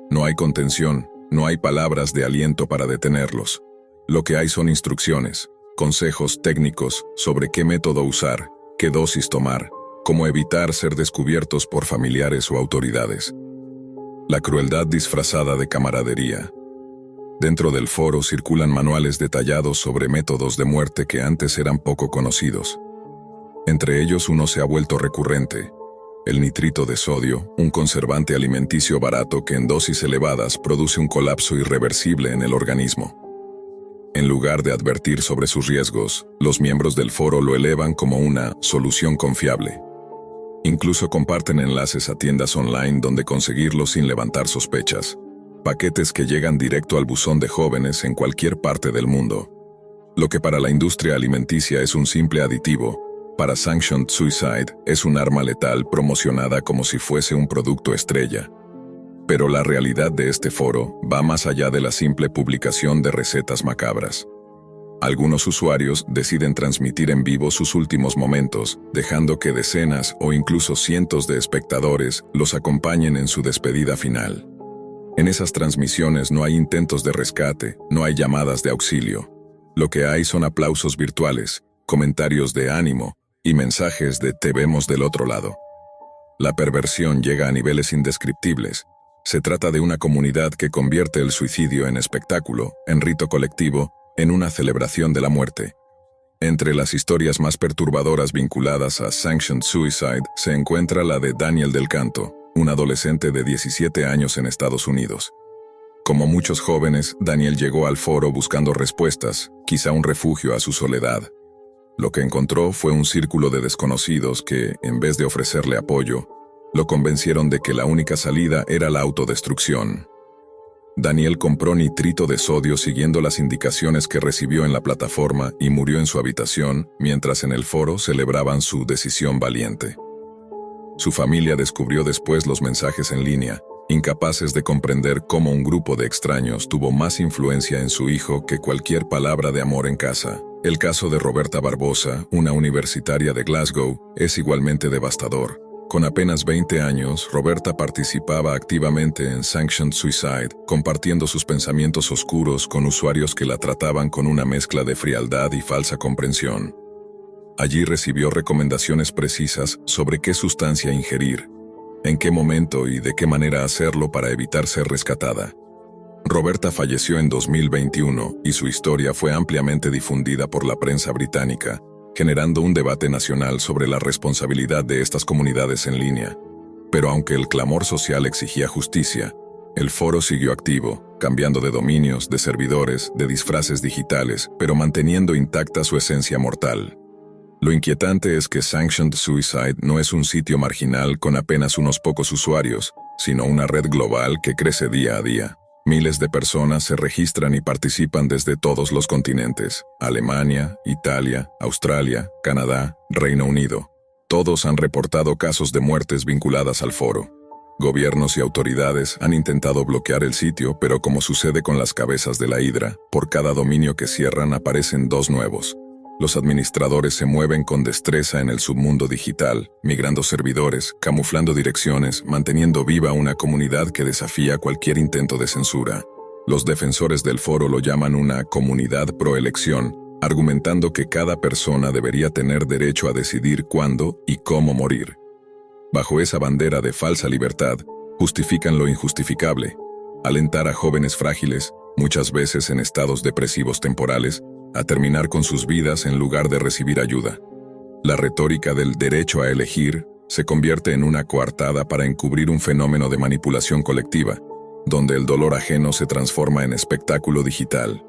A: No hay contención, no hay palabras de aliento para detenerlos. Lo que hay son instrucciones, consejos técnicos sobre qué método usar, qué dosis tomar, cómo evitar ser descubiertos por familiares o autoridades. La crueldad disfrazada de camaradería. Dentro del foro circulan manuales detallados sobre métodos de muerte que antes eran poco conocidos. Entre ellos uno se ha vuelto recurrente: el nitrito de sodio, un conservante alimenticio barato que en dosis elevadas produce un colapso irreversible en el organismo. En lugar de advertir sobre sus riesgos, los miembros del foro lo elevan como una solución confiable. Incluso comparten enlaces a tiendas online donde conseguirlo sin levantar sospechas. Paquetes que llegan directo al buzón de jóvenes en cualquier parte del mundo. Lo que para la industria alimenticia es un simple aditivo, para Sanctioned Suicide es un arma letal promocionada como si fuese un producto estrella. Pero la realidad de este foro va más allá de la simple publicación de recetas macabras. Algunos usuarios deciden transmitir en vivo sus últimos momentos, dejando que decenas o incluso cientos de espectadores los acompañen en su despedida final. En esas transmisiones no hay intentos de rescate, no hay llamadas de auxilio. Lo que hay son aplausos virtuales, comentarios de ánimo y mensajes de «te vemos del otro lado». La perversión llega a niveles indescriptibles. Se trata de una comunidad que convierte el suicidio en espectáculo, en rito colectivo, en una celebración de la muerte. Entre las historias más perturbadoras vinculadas a Sanctioned Suicide se encuentra la de Daniel Del Canto, un adolescente de 17 años en Estados Unidos. Como muchos jóvenes, Daniel llegó al foro buscando respuestas, quizá un refugio a su soledad. Lo que encontró fue un círculo de desconocidos que, en vez de ofrecerle apoyo, lo convencieron de que la única salida era la autodestrucción. Daniel compró nitrito de sodio siguiendo las indicaciones que recibió en la plataforma y murió en su habitación, mientras en el foro celebraban su decisión valiente. Su familia descubrió después los mensajes en línea, incapaces de comprender cómo un grupo de extraños tuvo más influencia en su hijo que cualquier palabra de amor en casa. El caso de Roberta Barbosa, una universitaria de Glasgow, es igualmente devastador. Con apenas 20 años, Roberta participaba activamente en Sanctioned Suicide, compartiendo sus pensamientos oscuros con usuarios que la trataban con una mezcla de frialdad y falsa comprensión. Allí recibió recomendaciones precisas sobre qué sustancia ingerir, en qué momento y de qué manera hacerlo para evitar ser rescatada. Roberta falleció en 2021 y su historia fue ampliamente difundida por la prensa británica, generando un debate nacional sobre la responsabilidad de estas comunidades en línea. Pero aunque el clamor social exigía justicia, el foro siguió activo, cambiando de dominios, de servidores, de disfraces digitales, pero manteniendo intacta su esencia mortal. Lo inquietante es que Sanctioned Suicide no es un sitio marginal con apenas unos pocos usuarios, sino una red global que crece día a día. Miles de personas se registran y participan desde todos los continentes: Alemania, Italia, Australia, Canadá, Reino Unido. Todos han reportado casos de muertes vinculadas al foro. Gobiernos y autoridades han intentado bloquear el sitio, pero como sucede con las cabezas de la hidra, por cada dominio que cierran aparecen dos nuevos. Los administradores se mueven con destreza en el submundo digital, migrando servidores, camuflando direcciones, manteniendo viva una comunidad que desafía cualquier intento de censura. Los defensores del foro lo llaman una comunidad pro-elección, argumentando que cada persona debería tener derecho a decidir cuándo y cómo morir. Bajo esa bandera de falsa libertad, justifican lo injustificable: alentar a jóvenes frágiles, muchas veces en estados depresivos temporales, a terminar con sus vidas en lugar de recibir ayuda. La retórica del derecho a elegir se convierte en una coartada para encubrir un fenómeno de manipulación colectiva, donde el dolor ajeno se transforma en espectáculo digital.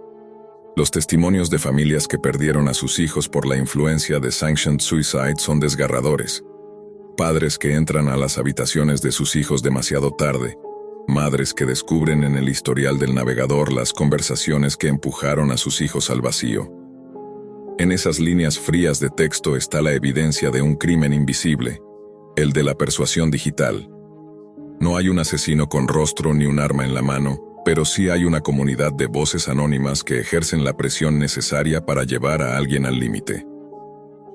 A: Los testimonios de familias que perdieron a sus hijos por la influencia de Sanctioned Suicide son desgarradores. Padres que entran a las habitaciones de sus hijos demasiado tarde, madres que descubren en el historial del navegador las conversaciones que empujaron a sus hijos al vacío. En esas líneas frías de texto está la evidencia de un crimen invisible, el de la persuasión digital. No hay un asesino con rostro ni un arma en la mano, pero sí hay una comunidad de voces anónimas que ejercen la presión necesaria para llevar a alguien al límite.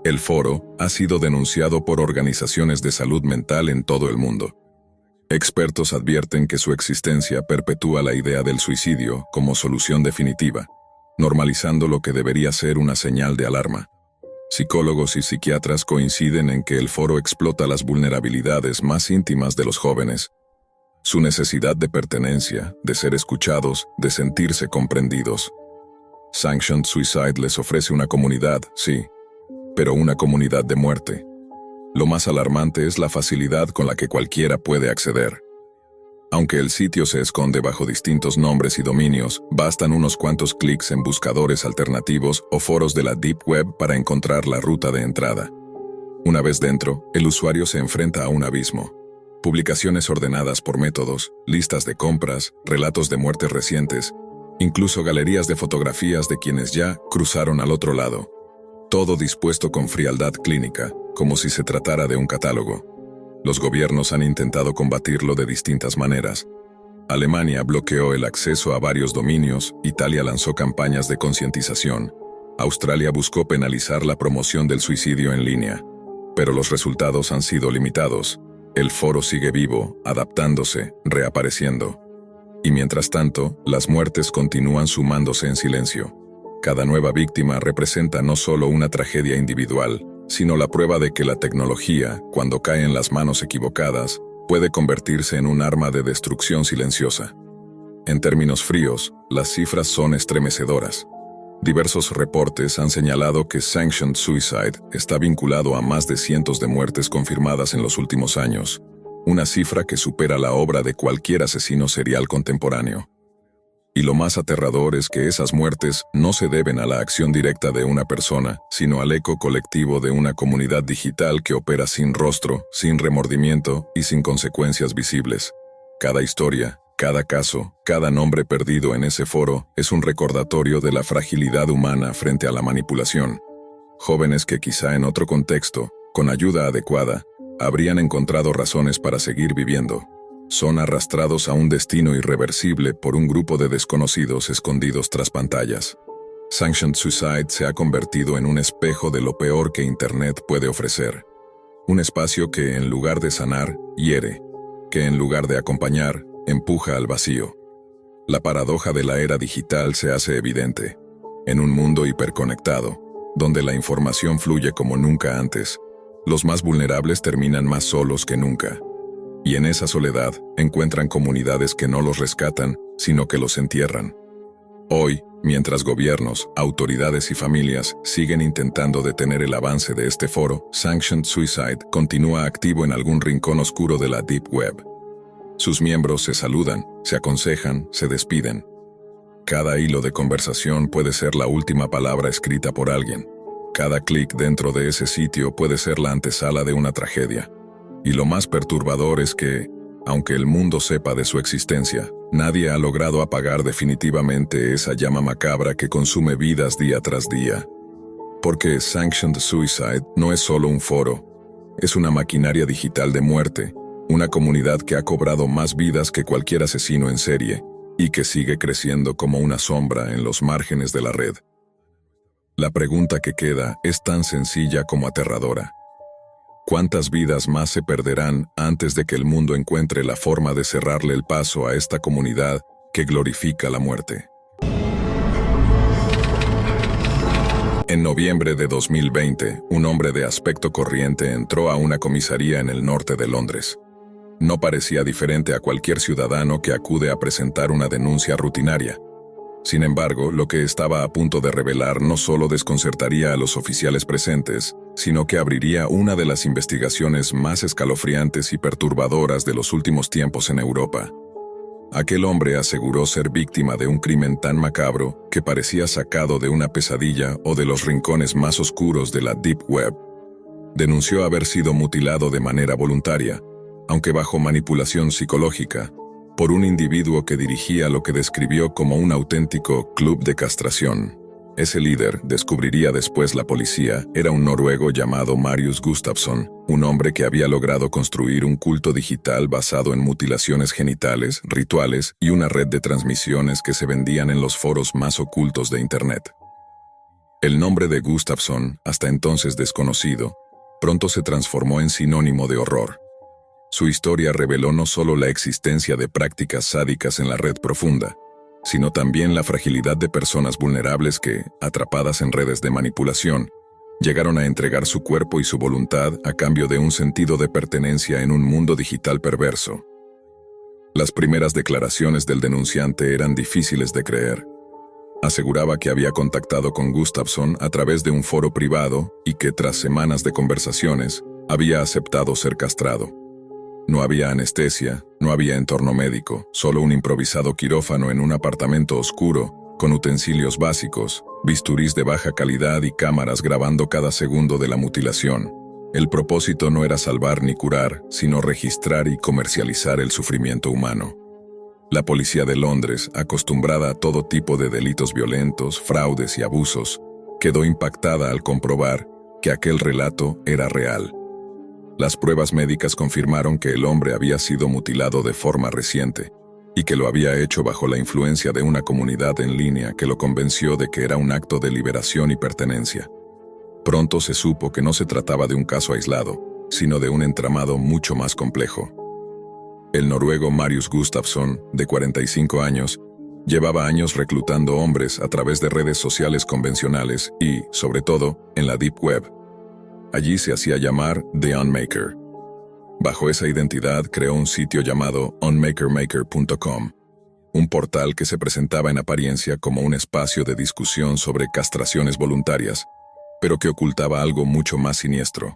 A: El foro ha sido denunciado por organizaciones de salud mental en todo el mundo. Expertos advierten que su existencia perpetúa la idea del suicidio como solución definitiva, normalizando lo que debería ser una señal de alarma. Psicólogos y psiquiatras coinciden en que el foro explota las vulnerabilidades más íntimas de los jóvenes: su necesidad de pertenencia, de ser escuchados, de sentirse comprendidos. Sanctioned Suicide les ofrece una comunidad, sí, pero una comunidad de muerte. Lo más alarmante es la facilidad con la que cualquiera puede acceder. Aunque el sitio se esconde bajo distintos nombres y dominios, bastan unos cuantos clics en buscadores alternativos o foros de la Deep Web para encontrar la ruta de entrada. Una vez dentro, el usuario se enfrenta a un abismo. Publicaciones ordenadas por métodos, listas de compras, relatos de muertes recientes, incluso galerías de fotografías de quienes ya cruzaron al otro lado. Todo dispuesto con frialdad clínica, como si se tratara de un catálogo. Los gobiernos han intentado combatirlo de distintas maneras. Alemania bloqueó el acceso a varios dominios, Italia lanzó campañas de concientización, Australia buscó penalizar la promoción del suicidio en línea. Pero los resultados han sido limitados. El foro sigue vivo, adaptándose, reapareciendo. Y mientras tanto, las muertes continúan sumándose en silencio. Cada nueva víctima representa no solo una tragedia individual, sino la prueba de que la tecnología, cuando cae en las manos equivocadas, puede convertirse en un arma de destrucción silenciosa. En términos fríos, las cifras son estremecedoras. Diversos reportes han señalado que Sanctioned Suicide está vinculado a más de cientos de muertes confirmadas en los últimos años, una cifra que supera la obra de cualquier asesino serial contemporáneo. Y lo más aterrador es que esas muertes no se deben a la acción directa de una persona, sino al eco colectivo de una comunidad digital que opera sin rostro, sin remordimiento y sin consecuencias visibles. Cada historia, cada caso, cada nombre perdido en ese foro es un recordatorio de la fragilidad humana frente a la manipulación. Jóvenes que quizá en otro contexto, con ayuda adecuada, habrían encontrado razones para seguir viviendo, son arrastrados a un destino irreversible por un grupo de desconocidos escondidos tras pantallas. Sanctioned Suicide se ha convertido en un espejo de lo peor que Internet puede ofrecer. Un espacio que, en lugar de sanar, hiere, que en lugar de acompañar, empuja al vacío. La paradoja de la era digital se hace evidente. En un mundo hiperconectado, donde la información fluye como nunca antes, los más vulnerables terminan más solos que nunca. Y en esa soledad encuentran comunidades que no los rescatan, sino que los entierran. Hoy, mientras gobiernos, autoridades y familias siguen intentando detener el avance de este foro, Sanctioned Suicide continúa activo en algún rincón oscuro de la Deep Web. Sus miembros se saludan, se aconsejan, se despiden. Cada hilo de conversación puede ser la última palabra escrita por alguien. Cada clic dentro de ese sitio puede ser la antesala de una tragedia. Y lo más perturbador es que, aunque el mundo sepa de su existencia, nadie ha logrado apagar definitivamente esa llama macabra que consume vidas día tras día. Porque Sanctioned Suicide no es solo un foro, es una maquinaria digital de muerte, una comunidad que ha cobrado más vidas que cualquier asesino en serie, y que sigue creciendo como una sombra en los márgenes de la red. La pregunta que queda es tan sencilla como aterradora. ¿Cuántas vidas más se perderán antes de que el mundo encuentre la forma de cerrarle el paso a esta comunidad que glorifica la muerte? En noviembre de 2020, un hombre de aspecto corriente entró a una comisaría en el norte de Londres. No parecía diferente a cualquier ciudadano que acude a presentar una denuncia rutinaria. Sin embargo, lo que estaba a punto de revelar no solo desconcertaría a los oficiales presentes, sino que abriría una de las investigaciones más escalofriantes y perturbadoras de los últimos tiempos en Europa. Aquel hombre aseguró ser víctima de un crimen tan macabro que parecía sacado de una pesadilla o de los rincones más oscuros de la Deep Web. Denunció haber sido mutilado de manera voluntaria, aunque bajo manipulación psicológica, por un individuo que dirigía lo que describió como un auténtico club de castración. Ese líder, descubriría después la policía, era un noruego llamado Marius Gustafsson, un hombre que había logrado construir un culto digital basado en mutilaciones genitales, rituales y una red de transmisiones que se vendían en los foros más ocultos de Internet. El nombre de Gustafsson, hasta entonces desconocido, pronto se transformó en sinónimo de horror. Su historia reveló no solo la existencia de prácticas sádicas en la red profunda, sino también la fragilidad de personas vulnerables que, atrapadas en redes de manipulación, llegaron a entregar su cuerpo y su voluntad a cambio de un sentido de pertenencia en un mundo digital perverso. Las primeras declaraciones del denunciante eran difíciles de creer. Aseguraba que había contactado con Gustafsson a través de un foro privado y que tras semanas de conversaciones, había aceptado ser castrado. No había anestesia, no había entorno médico, solo un improvisado quirófano en un apartamento oscuro, con utensilios básicos, bisturís de baja calidad y cámaras grabando cada segundo de la mutilación. El propósito no era salvar ni curar, sino registrar y comercializar el sufrimiento humano. La policía de Londres, acostumbrada a todo tipo de delitos violentos, fraudes y abusos, quedó impactada al comprobar que aquel relato era real. Las pruebas médicas confirmaron que el hombre había sido mutilado de forma reciente y que lo había hecho bajo la influencia de una comunidad en línea que lo convenció de que era un acto de liberación y pertenencia. Pronto se supo que no se trataba de un caso aislado, sino de un entramado mucho más complejo. El noruego Marius Gustafsson, de 45 años, llevaba años reclutando hombres a través de redes sociales convencionales y, sobre todo, en la Deep Web. Allí se hacía llamar The Unmaker. Bajo esa identidad creó un sitio llamado unmakermaker.com, un portal que se presentaba en apariencia como un espacio de discusión sobre castraciones voluntarias, pero que ocultaba algo mucho más siniestro.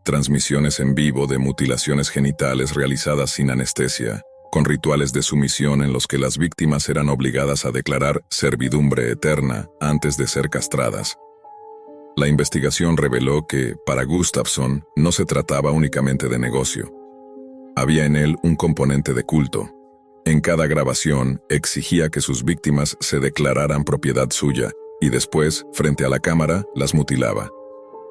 A: Transmisiones en vivo de mutilaciones genitales realizadas sin anestesia, con rituales de sumisión en los que las víctimas eran obligadas a declarar servidumbre eterna antes de ser castradas. La investigación reveló que, para Gustafsson, no se trataba únicamente de negocio. Había en él un componente de culto. En cada grabación, exigía que sus víctimas se declararan propiedad suya, y después, frente a la cámara, las mutilaba.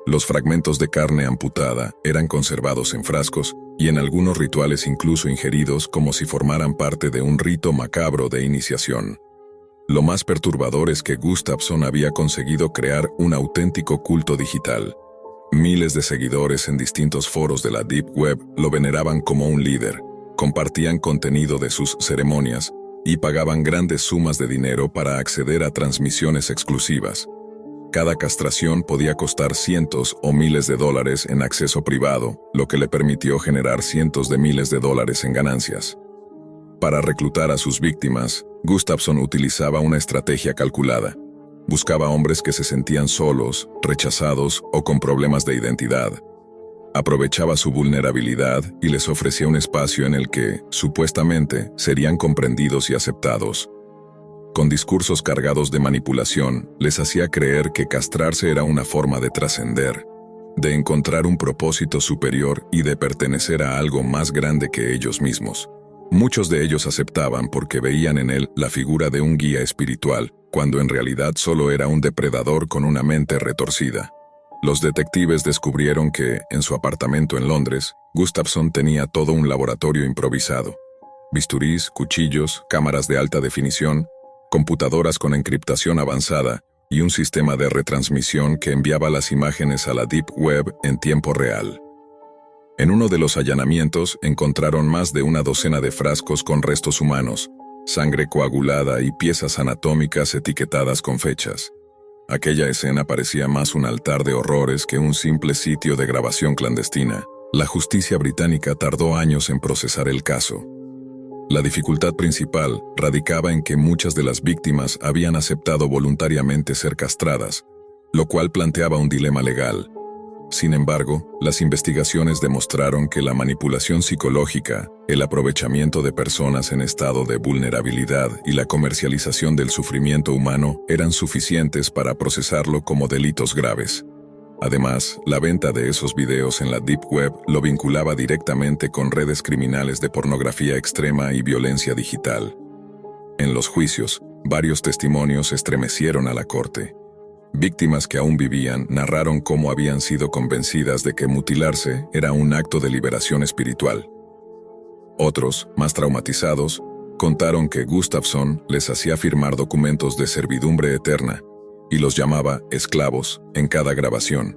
A: Los fragmentos de carne amputada eran conservados en frascos, y en algunos rituales incluso ingeridos como si formaran parte de un rito macabro de iniciación. Lo más perturbador es que Gustafsson había conseguido crear un auténtico culto digital. Miles de seguidores en distintos foros de la Deep Web lo veneraban como un líder, compartían contenido de sus ceremonias y pagaban grandes sumas de dinero para acceder a transmisiones exclusivas. Cada castración podía costar cientos o miles de dólares en acceso privado, lo que le permitió generar cientos de miles de dólares en ganancias. Para reclutar a sus víctimas, Gustafsson utilizaba una estrategia calculada. Buscaba hombres que se sentían solos, rechazados o con problemas de identidad. Aprovechaba su vulnerabilidad y les ofrecía un espacio en el que, supuestamente, serían comprendidos y aceptados. Con discursos cargados de manipulación, les hacía creer que castrarse era una forma de trascender, de encontrar un propósito superior y de pertenecer a algo más grande que ellos mismos. Muchos de ellos aceptaban porque veían en él la figura de un guía espiritual, cuando en realidad solo era un depredador con una mente retorcida. Los detectives descubrieron que, en su apartamento en Londres, Gustafsson tenía todo un laboratorio improvisado. Bisturís, cuchillos, cámaras de alta definición, computadoras con encriptación avanzada y un sistema de retransmisión que enviaba las imágenes a la Deep Web en tiempo real. En uno de los allanamientos encontraron más de una docena de frascos con restos humanos, sangre coagulada y piezas anatómicas etiquetadas con fechas. Aquella escena parecía más un altar de horrores que un simple sitio de grabación clandestina. La justicia británica tardó años en procesar el caso. La dificultad principal radicaba en que muchas de las víctimas habían aceptado voluntariamente ser castradas, lo cual planteaba un dilema legal. Sin embargo, las investigaciones demostraron que la manipulación psicológica, el aprovechamiento de personas en estado de vulnerabilidad y la comercialización del sufrimiento humano eran suficientes para procesarlo como delitos graves. Además, la venta de esos videos en la Deep Web lo vinculaba directamente con redes criminales de pornografía extrema y violencia digital. En los juicios, varios testimonios estremecieron a la corte. Víctimas que aún vivían narraron cómo habían sido convencidas de que mutilarse era un acto de liberación espiritual. Otros, más traumatizados, contaron que Gustafsson les hacía firmar documentos de servidumbre eterna y los llamaba esclavos en cada grabación.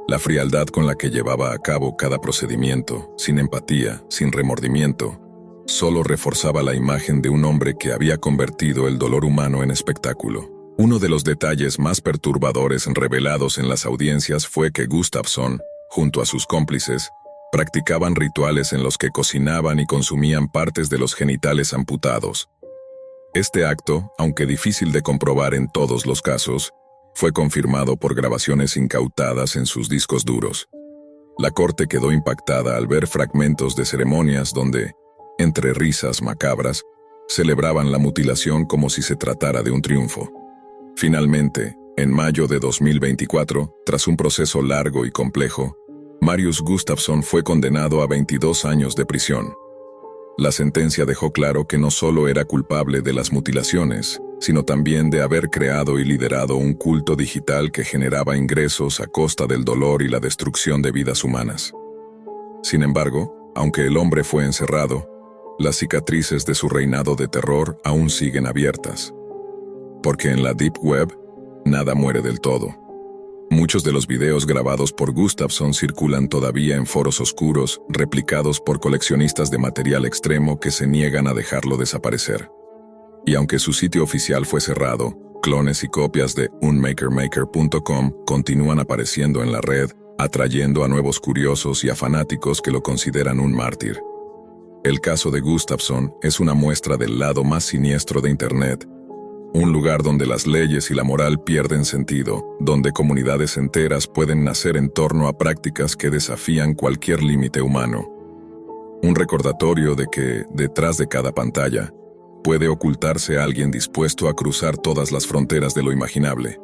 A: La frialdad con la que llevaba a cabo cada procedimiento, sin empatía, sin remordimiento, solo reforzaba la imagen de un hombre que había convertido el dolor humano en espectáculo. Uno de los detalles más perturbadores revelados en las audiencias fue que Gustafsson, junto a sus cómplices, practicaban rituales en los que cocinaban y consumían partes de los genitales amputados. Este acto, aunque difícil de comprobar en todos los casos, fue confirmado por grabaciones incautadas en sus discos duros. La corte quedó impactada al ver fragmentos de ceremonias donde, entre risas macabras, celebraban la mutilación como si se tratara de un triunfo. Finalmente, en mayo de 2024, tras un proceso largo y complejo, Marius Gustafsson fue condenado a 22 años de prisión. La sentencia dejó claro que no solo era culpable de las mutilaciones, sino también de haber creado y liderado un culto digital que generaba ingresos a costa del dolor y la destrucción de vidas humanas. Sin embargo, aunque el hombre fue encerrado, las cicatrices de su reinado de terror aún siguen abiertas. Porque en la Deep Web, nada muere del todo. Muchos de los videos grabados por Gustafsson circulan todavía en foros oscuros, replicados por coleccionistas de material extremo que se niegan a dejarlo desaparecer. Y aunque su sitio oficial fue cerrado, clones y copias de unmakermaker.com continúan apareciendo en la red, atrayendo a nuevos curiosos y a fanáticos que lo consideran un mártir. El caso de Gustafsson es una muestra del lado más siniestro de Internet, un lugar donde las leyes y la moral pierden sentido, donde comunidades enteras pueden nacer en torno a prácticas que desafían cualquier límite humano. Un recordatorio de que, detrás de cada pantalla, puede ocultarse alguien dispuesto a cruzar todas las fronteras de lo imaginable.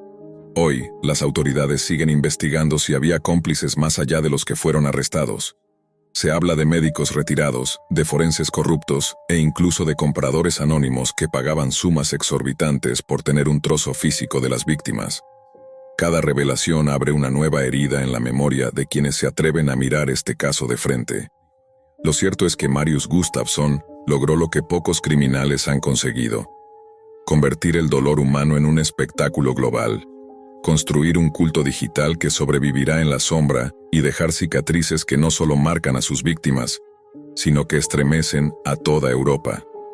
A: Hoy, las autoridades siguen investigando si había cómplices más allá de los que fueron arrestados. Se habla de médicos retirados, de forenses corruptos e incluso de compradores anónimos que pagaban sumas exorbitantes por tener un trozo físico de las víctimas. Cada revelación abre una nueva herida en la memoria de quienes se atreven a mirar este caso de frente. Lo cierto es que Marius Gustafsson logró lo que pocos criminales han conseguido: convertir el dolor humano en un espectáculo global, construir un culto digital que sobrevivirá en la sombra y dejar cicatrices que no solo marcan a sus víctimas, sino que estremecen a toda Europa.